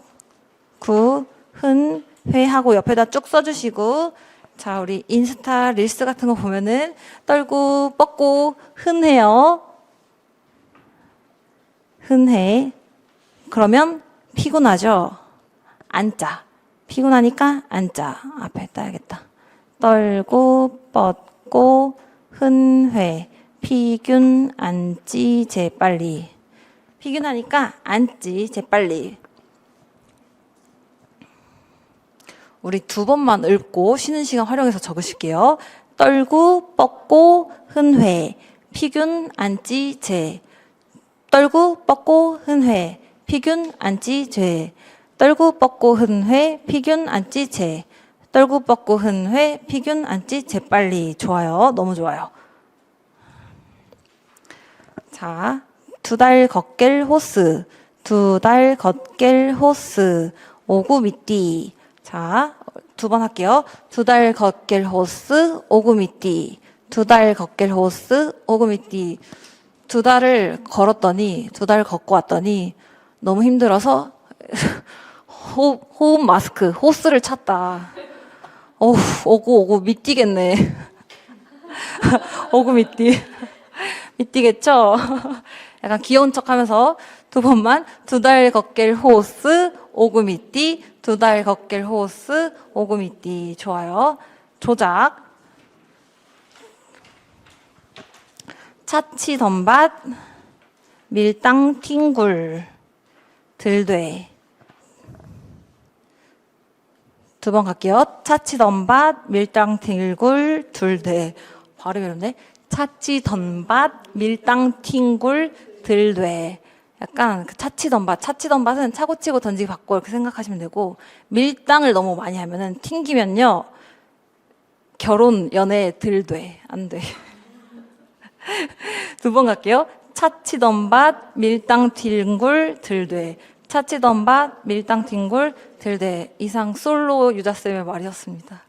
구, 흔, 회하고 옆에다 쭉 써주시고, 자, 우리 인스타 릴스 같은 거 보면은 떨고 뻗고 흔해요. 흔해. 그러면 피곤하죠? 앉자. 피곤하니까 앉자. 앞에 따야겠다. 떨고 뻗고 흔회. 피균 앉지 재빨리. 피곤하니까 앉지 재빨리. 우리 2번만 읊고 쉬는 시간 활용해서 적으실게요. 떨고 뻗고 흔회. 피균 앉지 재. 떨고 뻗고 흔회. 피균 앉지 재. 떨고 뻗고 흔회. 피균 앉지 재. 떨고 뻗고 흔회. 피균 앉지 재빨리. 좋아요. 너무 좋아요. 자, 2달 걷길 호스. 2달 걷길 호스. 오구 미띠. 자, 2번 할게요. 2달 걷길 호스. 오구 미띠. 2달 걷길 호스. 오구 미띠. 2달을 걸었더니, 2달 걷고 왔더니 너무 힘들어서 호흡 마스크, 호스를 찾다. 어우, 오구 미띠겠네. 오구 미띠. 미띠겠죠? 약간 귀여운 척 하면서 2번만 2달 걷길 호스, 오구 미띠. 2달 걷길 호스, 오구 미띠. 좋아요. 조작. 차치 덤밭, 밀당 팅굴, 들되. 2번 갈게요. 차치 덤밭, 밀당 팅굴, 들되. 발음이 어렵네. 차치 덤밭, 밀당 팅굴, 들되. 약간 그 차치 덤밭은 차고 치고 던지기 받고 이렇게 생각하시면 되고, 밀당을 너무 많이 하면은 튕기면요. 결혼, 연애 들되. 안 돼. 2번 갈게요. 차치던 밭 밀당 팅굴 들되. 차치던 밭 밀당 팅굴 들되. 이상 솔로 유자쌤의 말이었습니다.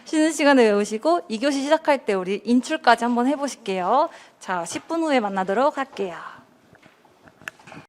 쉬는 시간에 외우시고 2교시 시작할 때 우리 인출까지 한번 해보실게요. 자, 10분 후에 만나도록 할게요.